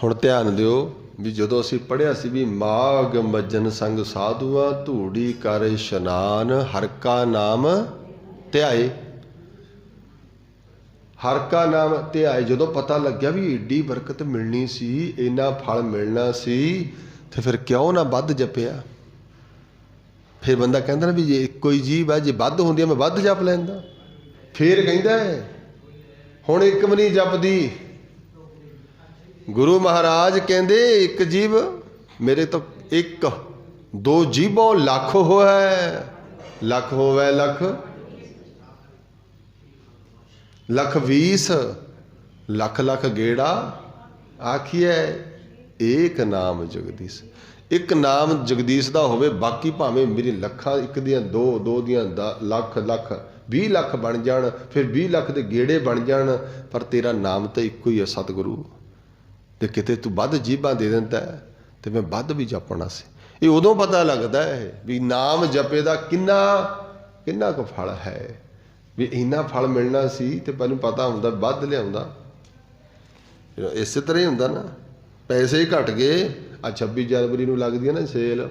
ਹੁਣ ਧਿਆਨ ਦਿਓ ਵੀ ਜਦੋਂ ਅਸੀਂ ਪੜ੍ਹਿਆ ਸੀ ਵੀ ਮਾਘ ਮੱਜਨ ਸੰਗ ਸਾਧੂਆਂ ਧੂੜੀ ਕਰ ਇਸ਼ਨਾਨ ਹਰ ਕਾ ਨਾਮ ਧਿਆਏ। ਹਰ ਕਾ ਨਾਮ ਧਿਆਏ। ਜਦੋਂ ਪਤਾ ਲੱਗਿਆ ਵੀ ਏਡੀ ਬਰਕਤ ਮਿਲਣੀ ਸੀ, ਇੰਨਾ ਫਲ ਮਿਲਣਾ ਸੀ, ਤੇ ਫਿਰ ਕਿਉਂ ਨਾ ਵੱਧ ਜਪਿਆ। ਫਿਰ ਬੰਦਾ ਕਹਿੰਦਾ ਨਾ ਵੀ ਜੇ ਇੱਕੋ ਹੀ ਜੀਭ ਹੈ, ਜੇ ਵੱਧ ਹੁੰਦੀ ਮੈਂ ਵੱਧ ਜਪ ਲੈਂਦਾ। ਫਿਰ ਕਹਿੰਦਾ ਹੁਣ ਇੱਕ ਵੀ ਨਹੀਂ ਜਪਦੀ। ਗੁਰੂ ਮਹਾਰਾਜ ਕਹਿੰਦੇ ਇੱਕ ਜੀਭ ਮੇਰੇ ਤੋਂ ਇੱਕ ਦੋ ਜੀਭੋਂ ਲੱਖ ਹੋਵੇ। ਲੱਖ ਹੋਵੇ ਲੱਖ ਲੱਖ 20 ਲੱਖ ਲੱਖ ਗੇੜਾ ਆਖੀਐ ਏਕ ਨਾਮ ਜਗਦੀਸ਼। ਇੱਕ ਨਾਮ ਜਗਦੀਸ਼ ਦਾ ਹੋਵੇ, ਬਾਕੀ ਭਾਵੇਂ ਮੇਰੀ ਲੱਖਾਂ ਇੱਕ ਦੀਆਂ ਦੋ ਦੀਆਂ ਲੱਖ 20 ਲੱਖ ਬਣ ਜਾਣ, ਫਿਰ 20 ਲੱਖ ਦੇ ਗੇੜੇ ਬਣ ਜਾਣ, ਪਰ ਤੇਰਾ ਨਾਮ ਤਾਂ ਇੱਕੋ ਹੀ ਹੈ ਸਤਿਗੁਰੂ। ਤੇ ਕਿਤੇ ਤੂੰ ਵੱਧ ਜੀਭਾਂ ਦੇ ਦਿੰਦਾ ਤੇ ਮੈਂ ਵੱਧ ਵੀ ਜਪਣਾ ਸੀ। ਇਹ ਉਦੋਂ ਪਤਾ ਲੱਗਦਾ ਹੈ ਵੀ ਨਾਮ ਜਪੇ ਦਾ ਕਿੰਨਾ ਕੁ ਫਲ ਹੈ। ਵੀ ਇੰਨਾ ਫਲ ਮਿਲਣਾ ਸੀ ਤੇ ਮੈਨੂੰ ਪਤਾ ਹੁੰਦਾ ਵੱਧ ਲਿਆਉਂਦਾ। ਇਸੇ ਤਰ੍ਹਾਂ ਹੀ ਹੁੰਦਾ ਨਾ, ਪੈਸੇ ਹੀ ਘਟ ਗਏ। ਆ 26 ਜਨਵਰੀ ਨੂੰ ਲੱਗਦੀ ਹੈ ਨਾ ਸੇਲ,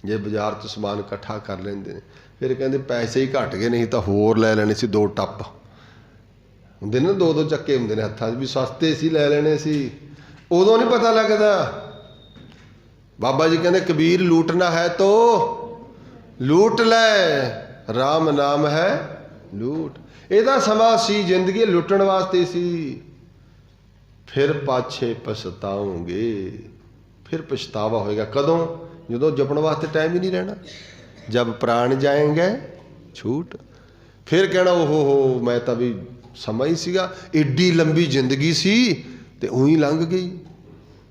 ਜੇ ਬਾਜ਼ਾਰ 'ਚ ਸਮਾਨ ਇਕੱਠਾ ਕਰ ਲੈਂਦੇ ਨੇ, ਫਿਰ ਕਹਿੰਦੇ ਪੈਸੇ ਹੀ ਘਟ ਗਏ, ਨਹੀਂ ਤਾਂ ਹੋਰ ਲੈ ਲੈਣੇ ਸੀ। 2 ਟੱਪ ਹੁੰਦੇ ਨੇ, 2 ਚੱਕੇ ਹੁੰਦੇ ਨੇ ਹੱਥਾਂ 'ਚ, ਵੀ ਸਸਤੇ ਸੀ ਲੈ ਲੈਣੇ ਸੀ। ਉਦੋਂ ਨਹੀਂ ਪਤਾ ਲੱਗਦਾ। बाबा जी कहते कबीर लूटना है तो लूट ले, राम नाम है लूट। ਇਹਦਾ ਸਮਾਂ ਸੀ, ਜ਼ਿੰਦਗੀ ਲੁੱਟਣ ਵਾਸਤੇ ਸੀ। ਫਿਰ ਪਾਛੇ ਪਛਤਾਓਗੇ, ਫਿਰ ਪਛਤਾਵਾ ਹੋਏਗਾ। ਕਦੋਂ? ਜਦੋਂ ਜਪਣ ਵਾਸਤੇ ਟਾਈਮ ਹੀ ਨਹੀਂ ਰਹਿਣਾ। ਜਬ ਪ੍ਰਾਣ ਜਾਏਂਗੇ ਛੂਟ, ਫਿਰ ਕਹਿਣਾ ਓਹੋ ਹੋ ਮੈਂ ਤਾਂ ਵੀ ਸਮਾਂ ਹੀ ਸੀਗਾ, ਏਡੀ ਲੰਬੀ ਜ਼ਿੰਦਗੀ ਸੀ ਤੇ ਉਹੀ ਲੰਘ ਗਈ।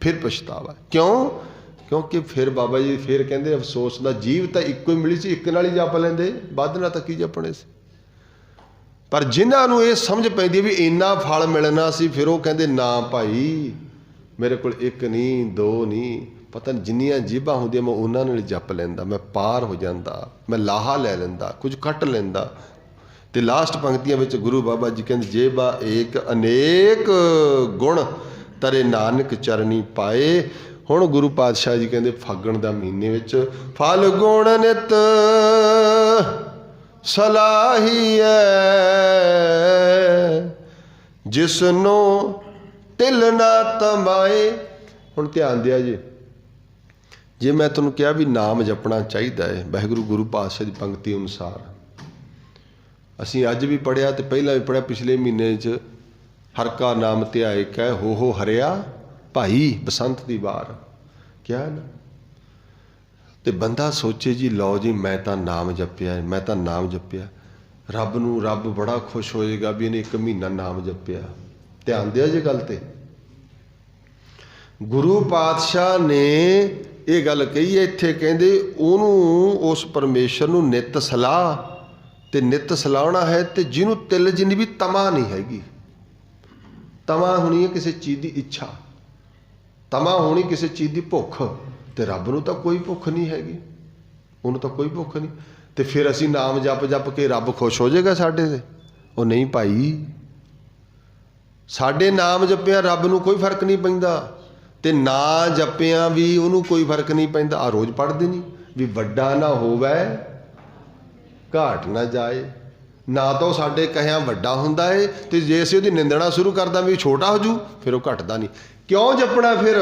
ਫਿਰ ਪਛਤਾਵਾ ਕਿਉਂ? ਕਿਉਂਕਿ ਫਿਰ ਬਾਬਾ ਜੀ ਫਿਰ ਕਹਿੰਦੇ ਅਫਸੋਸ ਦਾ ਜੀਵ ਤਾਂ ਇੱਕੋ ਹੀ ਮਿਲੀ ਸੀ, ਇੱਕ ਨਾਲ ਹੀ ਜਪ ਲੈਂਦੇ, ਵੱਧ ਨਾਲ ਤਾਂ ਕੀ ਜਪਣੇ ਸੀ। ਪਰ ਜਿਨ੍ਹਾਂ ਨੂੰ ਇਹ ਸਮਝ ਪੈਂਦੀ ਵੀ ਇੰਨਾ ਫਲ ਮਿਲਣਾ ਸੀ, ਫਿਰ ਉਹ ਕਹਿੰਦੇ ਨਾ ਭਾਈ ਮੇਰੇ ਕੋਲ ਇੱਕ ਨਹੀਂ ਦੋ ਨਹੀਂ, ਪਤਾ ਨਹੀਂ ਜਿੰਨੀਆਂ ਜੀਭਾਂ ਹੁੰਦੀਆਂ ਮੈਂ ਉਹਨਾਂ ਨਾਲ ਜਪ ਲੈਂਦਾ, ਮੈਂ ਪਾਰ ਹੋ ਜਾਂਦਾ, ਮੈਂ ਲਾਹਾ ਲੈ ਲੈਂਦਾ, ਕੁਝ ਕੱਟ ਲੈਂਦਾ। ਤੇ ਲਾਸਟ ਪੰਕਤੀਆਂ ਵਿੱਚ ਗੁਰੂ ਬਾਬਾ ਜੀ ਕਹਿੰਦੇ ਜੇਬਾ ਏਕ ਅਨੇਕ ਗੁਣ ਤਰੇ ਨਾਨਕ ਚਰਨੀ ਪਾਏ। ਹੁਣ ਗੁਰੂ ਪਾਤਸ਼ਾਹ ਜੀ ਕਹਿੰਦੇ ਫਾਗਣ ਦਾ ਮਹੀਨੇ ਵਿੱਚ ਫਲ ਗੁਣ ਨਿਤ ਸਲਾਹੀਐ, ਜਿਸਨੂੰ ਤਿਲ ਨਾ ਤਮਾਏ। ਹੁਣ ਧਿਆਨ ਦਿਆ ਜੀ, ਜੇ ਮੈਂ ਤੁਹਾਨੂੰ ਕਿਹਾ ਵੀ ਨਾਮ ਜਪਣਾ ਚਾਹੀਦਾ ਹੈ ਵਾਹਿਗੁਰੂ ਗੁਰੂ ਪਾਤਸ਼ਾਹ ਦੀ ਪੰਕਤੀ ਅਨੁਸਾਰ, ਅਸੀਂ ਅੱਜ ਵੀ ਪੜ੍ਹਿਆ ਤੇ ਪਹਿਲਾਂ ਵੀ ਪੜ੍ਹਿਆ, ਪਿਛਲੇ ਮਹੀਨੇ 'ਚ ਹਰ ਕਾ ਨਾਮ ਧਿਆਏ ਕਹਿ ਹੋ ਹਰਿਆ ਭਾਈ ਬਸੰਤ ਦੀ ਵਾਰ ਕਿਹਾ ਨਾ। ਤੇ ਬੰਦਾ ਸੋਚੇ ਜੀ ਲਓ ਜੀ ਮੈਂ ਤਾਂ ਨਾਮ ਜਪਿਆ, ਮੈਂ ਤਾਂ ਨਾਮ ਜਪਿਆ, ਰੱਬ ਨੂੰ ਰੱਬ ਬੜਾ ਖੁਸ਼ ਹੋਏਗਾ ਵੀ ਇਹਨੇ 1 ਮਹੀਨਾ ਨਾਮ ਜਪਿਆ। ਧਿਆਨ ਦਿਓ ਜੀ ਗੱਲ ਤੇ। ਗੁਰੂ ਪਾਤਸ਼ਾਹ ਨੇ ਇਹ ਗੱਲ ਕਹੀ ਹੈ ਇੱਥੇ, ਕਹਿੰਦੇ ਉਹਨੂੰ ਉਸ ਪਰਮੇਸ਼ਰ ਨੂੰ ਨਿੱਤ ਸਲਾਹ ਤੇ ਨਿੱਤ ਸਲਾਹਣਾ ਹੈ, ਤੇ ਜਿਹਨੂੰ ਤਿਲ ਜਿੰਨੀ ਵੀ ਤਮਾ ਨਹੀਂ ਹੈਗੀ। ਤਮਾ ਹੋਣੀ ਹੈ ਕਿਸੇ ਚੀਜ਼ ਦੀ ਇੱਛਾ, ਤਮਾ ਹੋਣੀ ਕਿਸੇ ਚੀਜ਼ ਦੀ ਭੁੱਖ, ਤੇ ਰੱਬ ਨੂੰ ਤਾਂ ਕੋਈ ਭੁੱਖ ਨਹੀਂ ਹੈਗੀ, ਉਹਨੂੰ ਤਾਂ ਕੋਈ ਭੁੱਖ ਨਹੀਂ। ਤੇ ਫਿਰ ਅਸੀਂ ਨਾਮ ਜਪ ਜਪ ਕੇ ਰੱਬ ਖੁਸ਼ ਹੋ ਜਾਏਗਾ ਸਾਡੇ ਤੇ? ਉਹ ਨਹੀਂ ਭਾਈ, ਸਾਡੇ ਨਾਮ ਜਪਿਆ ਰੱਬ ਨੂੰ ਕੋਈ ਫਰਕ ਨਹੀਂ ਪੈਂਦਾ, ਤੇ ਨਾ ਜਪਿਆ ਵੀ ਉਹਨੂੰ ਕੋਈ ਫਰਕ ਨਹੀਂ ਪੈਂਦਾ। ਆ ਰੋਜ਼ ਪੜ੍ਹਦੇ ਨਹੀਂ ਵੀ ਵੱਡਾ ਨਾ ਹੋਵੇ ਘਾਟ ਨਾ ਜਾਏ। ਨਾ ਤਾਂ ਉਹ ਸਾਡੇ ਕਹਿਆਂ ਵੱਡਾ ਹੁੰਦਾ ਏ, ਤੇ ਜੇ ਅਸੀਂ ਉਹਦੀ ਨਿੰਦਣਾ ਸ਼ੁਰੂ ਕਰਦਾ ਵੀ ਛੋਟਾ ਹੋ ਜੂ, ਫਿਰ ਉਹ ਘਟਦਾ ਨਹੀਂ। ਕਿਉਂ ਜਪਣਾ? ਫਿਰ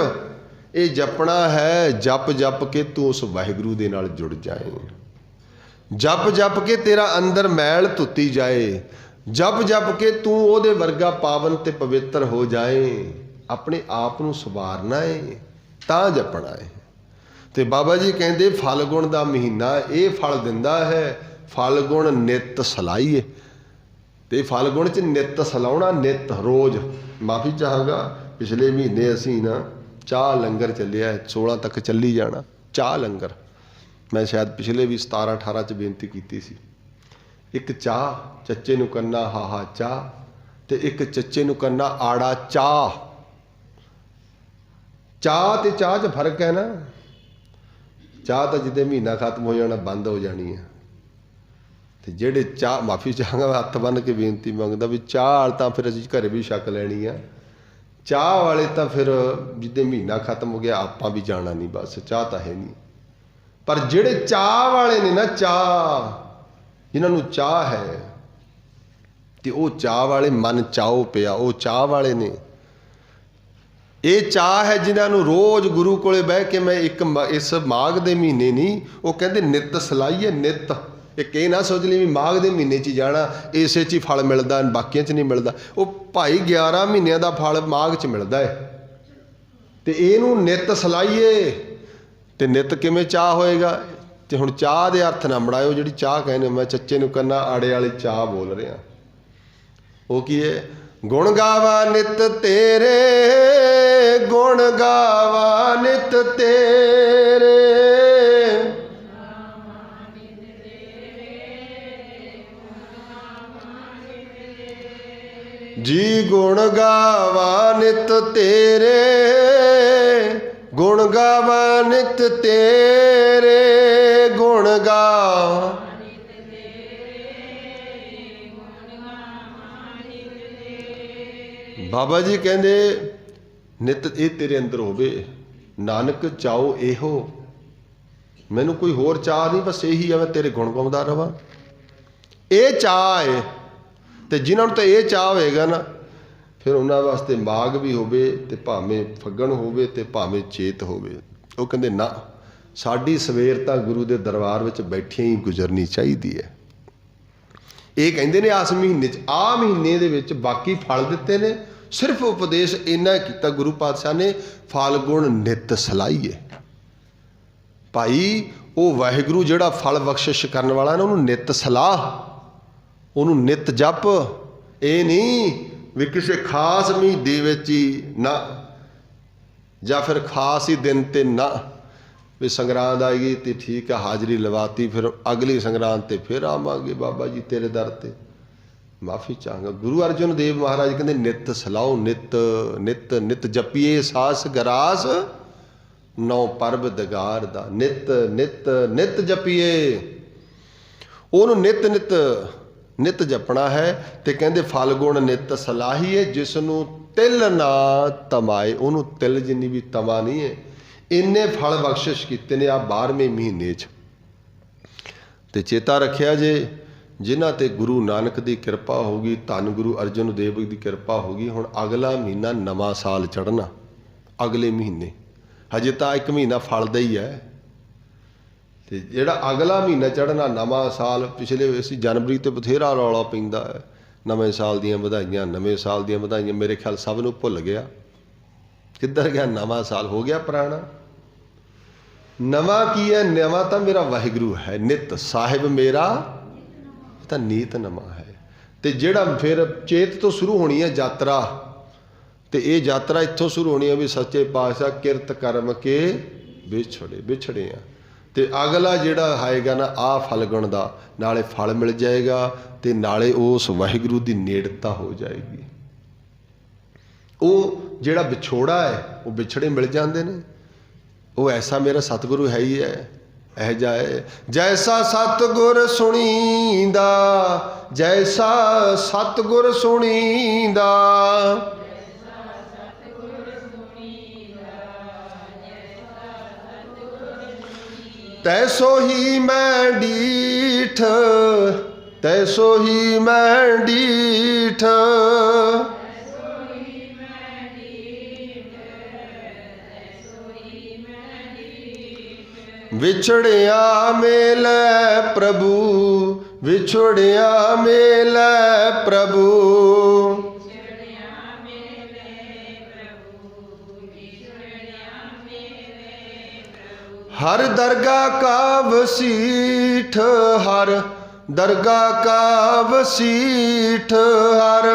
ਇਹ ਜਪਣਾ ਹੈ ਜਪ ਜਪ ਕੇ ਤੂੰ ਉਸ ਵਾਹਿਗੁਰੂ ਦੇ ਨਾਲ ਜੁੜ ਜਾਏ, ਜਪ ਜਪ ਕੇ ਤੇਰਾ ਅੰਦਰ ਮੈਲ ਧੁੱਤੀ ਜਾਏ, ਜਪ ਜਪ ਕੇ ਤੂੰ ਉਹਦੇ ਵਰਗਾ ਪਾਵਨ ਤੇ ਪਵਿੱਤਰ ਹੋ ਜਾਏ। ਆਪਣੇ ਆਪ ਨੂੰ ਸਵਾਰਨਾ ਏ ਤਾਂ ਜਪਣਾ ਏ। ਤੇ ਬਾਬਾ ਜੀ ਕਹਿੰਦੇ ਫਲ ਗੁਣ ਦਾ ਮਹੀਨਾ ਇਹ ਫਲ ਦਿੰਦਾ ਹੈ, ਫਲ ਗੁਣ ਨਿੱਤ ਸਲਾਹੀਏ। ਤੇ ਫਲ ਗੁਣ 'ਚ ਨਿੱਤ ਸਲਾਉਣਾ, ਨਿੱਤ ਰੋਜ਼। ਮਾਫੀ ਚਾਹਾਂਗਾ ਪਿਛਲੇ ਮਹੀਨੇ ਅਸੀਂ ਨਾ ਚਾਹ ਲੰਗਰ ਚੱਲਿਆ, 16 ਤੱਕ ਚੱਲੀ ਜਾਣਾ ਚਾਹ ਲੰਗਰ। ਮੈਂ ਸ਼ਾਇਦ ਪਿਛਲੇ ਵੀ 17-18 'ਚ ਬੇਨਤੀ ਕੀਤੀ ਸੀ, ਇੱਕ ਚਾਹ ਚੱਚੇ ਨੂੰ ਕਰਨਾ ਹਾਹਾ ਚਾਹ, ਤੇ ਇੱਕ ਚੱਚੇ ਨੂੰ ਕਰਨਾ ਆੜਾ ਚਾਹ। ਚਾਹ ਤੇ ਚਾਹ 'ਚ ਫਰਕ ਹੈ ਨਾ। ਚਾਹ ਤਾਂ ਜਿੱਦੇ ਮਹੀਨਾ ਖਤਮ ਹੋ ਜਾਣਾ ਬੰਦ ਹੋ ਜਾਣੀ ਹੈ, ਤੇ ਜਿਹੜੇ ਚਾਹ, ਮਾਫੀ ਚਾਹਾਂਗਾ ਹੱਥ ਬੰਨ੍ਹ ਕੇ ਬੇਨਤੀ ਮੰਗਦਾ ਵੀ ਚਾਹ ਵਾਲ ਤਾਂ ਫਿਰ ਅਸੀਂ ਘਰੇ ਵੀ ਛਕ ਲੈਣੀ ਆ, ਚਾਹ ਵਾਲੇ ਤਾਂ ਫਿਰ ਜਿੱਦੇ ਮਹੀਨਾ ਖਤਮ ਹੋ ਗਿਆ ਆਪਾਂ ਵੀ ਜਾਣਾ ਨਹੀਂ, ਬਸ ਚਾਹ ਤਾਂ ਹੈ ਨਹੀਂ। ਪਰ ਜਿਹੜੇ ਚਾਹ ਵਾਲੇ ਨੇ ਨਾ, ਚਾਹ ਜਿਨ੍ਹਾਂ ਨੂੰ ਚਾਹ ਹੈ, ਤੇ ਉਹ ਚਾਹ ਵਾਲੇ ਮਨ ਚਾਓ ਪਿਆ, ਉਹ ਚਾਹ ਵਾਲੇ ਨੇ। ਇਹ ਚਾਹ ਹੈ ਜਿਨ੍ਹਾਂ ਨੂੰ ਰੋਜ਼ ਗੁਰੂ ਕੋਲੇ ਬਹਿ ਕੇ ਮੈਂ ਇਸ ਮਾਘ ਦੇ ਮਹੀਨੇ ਨਹੀਂ, ਉਹ ਕਹਿੰਦੇ ਨਿੱਤ ਸਲਾਹੀਏ, ਨਿੱਤ। ਇੱਕ ਇਹ ਨਾ ਸੋਚ ਲਈ ਵੀ ਮਾਘ ਦੇ ਮਹੀਨੇ 'ਚ ਹੀ ਜਾਣਾ, ਇਸੇ 'ਚ ਹੀ ਫਲ ਮਿਲਦਾ, ਬਾਕੀਆਂ 'ਚ ਨਹੀਂ ਮਿਲਦਾ। ਉਹ ਭਾਈ 11 ਮਹੀਨਿਆਂ ਦਾ ਫਲ ਮਾਘ 'ਚ ਮਿਲਦਾ ਹੈ, ਤੇ ਇਹਨੂੰ ਨਿੱਤ ਸਲਾਹੀਏ। ਤੇ ਨਿੱਤ ਕਿਵੇਂ ਚਾਹ ਹੋਏਗਾ? ਤੇ ਹੁਣ ਚਾਹ ਦੇ ਅਰਥ ਨਾ ਬਣਾਇਓ, ਜਿਹੜੀ ਚਾਹ ਕਹਿੰਦੇ ਮੈਂ ਚੱਚੇ ਨੂੰ ਕੰਨਾ ਆੜੇ ਵਾਲੀ ਚਾਹ ਬੋਲ ਰਿਹਾ। ਉਹ ਕੀ ਹੈ? ਗੁਣ ਗਾਵਾ ਨਿਤ ਤੇਰੇ, ਗੁਣ ਗਾਵਾ ਨਿਤ ਤੇਰੇ, ਜੀ ਗੁਣ ਗਾਵਾ ਨਿਤ ਤੇਰੇ, ਗੁਣ ਗਾਵਾ ਨਿਤ ਤੇਰੇ, ਗੁਣ ਗਾਵਾ ਬਾਬਾ ਜੀ ਕਹਿੰਦੇ ਨਿਤ ਇਹ ਤੇਰੇ ਅੰਦਰ ਹੋਵੇ। ਨਾਨਕ ਚਾਓ ਇਹੋ, ਮੈਨੂੰ ਕੋਈ ਹੋਰ ਚਾਹ ਨਹੀਂ, ਬਸ ਇਹੀ ਆ ਮੈਂ ਤੇਰੇ ਗੁਣ ਗਾਉਂਦਾ ਰਵਾਂ। ਇਹ ਚਾਹ ਹੈ, ਤੇ ਜਿਨ੍ਹਾਂ ਨੂੰ ਤਾਂ ਇਹ ਚਾਹ ਹੋਏਗਾ ਨਾ, ਫਿਰ ਉਹਨਾਂ ਵਾਸਤੇ ਮਾਘ ਵੀ ਹੋਵੇ ਤੇ ਭਾਵੇਂ ਫੱਗਣ ਹੋਵੇ ਤੇ ਭਾਵੇਂ ਚੇਤ ਹੋਵੇ, ਉਹ ਕਹਿੰਦੇ ਨਾ, ਸਾਡੀ ਸਵੇਰ ਤਾਂ ਗੁਰੂ ਦੇ ਦਰਬਾਰ ਵਿੱਚ ਬੈਠਿਆਂ ਹੀ ਗੁਜ਼ਰਨੀ ਚਾਹੀਦੀ ਹੈ। ਇਹ ਕਹਿੰਦੇ ਨੇ ਆਸ ਮਹੀਨੇ 'ਚ, ਆਹ ਮਹੀਨੇ ਦੇ ਵਿੱਚ ਬਾਕੀ ਫਲ ਦਿੱਤੇ ਨੇ, ਸਿਰਫ ਉਪਦੇਸ਼ ਇੰਨਾ ਕੀਤਾ ਗੁਰੂ ਪਾਤਸ਼ਾਹ ਨੇ, ਫਲ ਗੁਣ ਨਿਤ ਸਲਾਹੀਏ। ਭਾਈ ਉਹ ਵਾਹਿਗੁਰੂ ਜਿਹੜਾ ਫਲ ਬਖਸ਼ਿਸ਼ ਕਰਨ ਵਾਲਾ ਨਾ, ਉਹਨੂੰ ਨਿਤ ਸਲਾਹ, ਉਹਨੂੰ ਨਿਤ ਜਪ। ਇਹ ਨਹੀਂ ਵੀ ਕਿਸੇ ਖਾਸ ਮਹੀਨੇ ਵਿੱਚ ਹੀ ਨਾ, ਜਾਂ ਫਿਰ ਖਾਸ ਹੀ ਦਿਨ 'ਤੇ ਨਾ, ਵੀ ਸੰਗਰਾਂਦ ਆਏਗੀ ਤੇ ਠੀਕ ਹੈ ਹਾਜ਼ਰੀ ਲਵਾਤੀ, ਫਿਰ ਅਗਲੀ ਸੰਗਰਾਂਦ 'ਤੇ ਫਿਰ ਆਵਾਂਗੇ ਬਾਬਾ ਜੀ ਤੇਰੇ ਦਰ 'ਤੇ। ਮਾਫੀ ਚਾਹਾਂਗਾ, ਗੁਰੂ ਅਰਜਨ ਦੇਵ ਮਹਾਰਾਜ ਕਹਿੰਦੇ ਨਿਤ ਸਲਾਹੋ, ਨਿਤ ਨਿਤ ਨਿਤ ਜਪੀਏ ਸਾਸ ਗਰਾਸ ਨੌ ਪਰਬ ਦਗਾਰ ਦਾ। ਨਿਤ ਨਿਤ ਨਿਤ ਜਪੀਏ, ਉਹਨੂੰ ਨਿਤ ਨਿਤ ਨਿਤ ਜਪਣਾ ਹੈ। ਤੇ ਕਹਿੰਦੇ ਫਲ ਗੁਣ ਨਿਤ ਸਲਾਹੀਏ, ਜਿਸ ਨੂੰ ਤਿਲ ਨਾ ਤਮਾਏ, ਉਹਨੂੰ ਤਿਲ ਜਿੰਨੀ ਵੀ ਤਮਾ ਨਹੀਂ ਹੈ। ਇੰਨੇ ਫਲ ਬਖਸ਼ਿਸ਼ ਕੀਤੇ ਨੇ ਆ 12ਵੇਂ ਮਹੀਨੇ 'ਚ। ਤੇ ਚੇਤਾ ਰੱਖਿਆ ਜੇ, ਜਿਨ੍ਹਾਂ ਤੇ ਗੁਰੂ ਨਾਨਕ ਦੀ ਕਿਰਪਾ ਹੋਗੀ, ਧੰਨ ਗੁਰੂ ਅਰਜਨ ਦੇਵ ਦੀ ਕਿਰਪਾ ਹੋਗੀ, ਹੁਣ ਅਗਲਾ ਮਹੀਨਾ ਨਵਾਂ ਸਾਲ ਚੜ੍ਹਨਾ, ਅਗਲੇ ਮਹੀਨੇ, ਹਜੇ ਤਾਂ 1 ਮਹੀਨਾ ਫਲਦਾ ਹੀ ਹੈ। ਤੇ ਜਿਹੜਾ ਅਗਲਾ ਮਹੀਨਾ ਚੜ੍ਹਨਾ ਨਵਾਂ ਸਾਲ, ਪਿਛਲੇ ਅਸੀਂ ਜਨਵਰੀ ਤੇ ਬਥੇਰਾ ਰੌਲਾ ਪੈਂਦਾ ਹੈ, ਨਵੇਂ ਸਾਲ ਦੀਆਂ ਵਧਾਈਆਂ, ਨਵੇਂ ਸਾਲ ਦੀਆਂ ਵਧਾਈਆਂ। ਮੇਰੇ ਖਿਆਲ ਸਭ ਨੂੰ ਭੁੱਲ ਗਿਆ, ਕਿੱਧਰ ਗਿਆ ਨਵਾਂ ਸਾਲ, ਹੋ ਗਿਆ ਪੁਰਾਣਾ। ਨਵਾਂ ਕੀ ਹੈ? ਨਵਾਂ ਤਾਂ ਮੇਰਾ ਵਾਹਿਗੁਰੂ ਹੈ, ਨਿਤ ਸਾਹਿਬ ਮੇਰਾ ਤਾਂ ਨੀਤ ਨਵਾਂ ਹੈ। ਤੇ ਜਿਹੜਾ ਫਿਰ ਚੇਤ ਤੋਂ ਸ਼ੁਰੂ ਹੋਣੀ ਹੈ ਯਾਤਰਾ, ਤੇ ਇਹ ਯਾਤਰਾ ਇੱਥੋਂ ਸ਼ੁਰੂ ਹੋਣੀ ਹੈ ਵੀ ਸੱਚੇ ਪਾਤਸ਼ਾਹ ਕਿਰਤ ਕਰਮ ਕੇ ਵਿਛੜੇ ਆ। ਤੇ ਅਗਲਾ ਜਿਹੜਾ ਆਏਗਾ ਨਾ ਆਹ ਫਲਗੁਣ ਦਾ, ਨਾਲੇ ਫਲ ਮਿਲ ਜਾਏਗਾ ਤੇ ਨਾਲੇ ਉਸ ਵਾਹਿਗੁਰੂ ਦੀ ਨੇੜਤਾ ਹੋ ਜਾਏਗੀ। ਉਹ ਜਿਹੜਾ ਵਿਛੋੜਾ ਹੈ, ਉਹ ਵਿਛੜੇ ਮਿਲ ਜਾਂਦੇ ਨੇ। ਉਹ ਐਸਾ ਮੇਰਾ ਸਤਿਗੁਰੂ ਹੈ ਹੀ ਹੈ, ਇਹ ਜਾਏ ਜੈਸਾ ਸਤਿਗੁਰ ਸੁਣੀਂਦਾ, ਜੈਸਾ ਸਤਿਗੁਰ ਸੁਣੀਂਦਾ, ਤੈਸੋ ਹੀ ਮੈਂ ਡੀਠ, ਤੈਸੋ ਹੀ ਮੈਂ ਡੀਠ, ਵਿਛੜਿਆ ਮੇਲੇ ਪ੍ਰਭੂ, ਵਿਛੜਿਆ ਮੇਲੇ ਪ੍ਰਭੂ, ਹਰ ਦਰਗਾਹ ਕਾ ਵਸੀਠ, ਹਰ ਦਰਗਾਹ ਕਾ ਵਸੀਠ, ਹਰ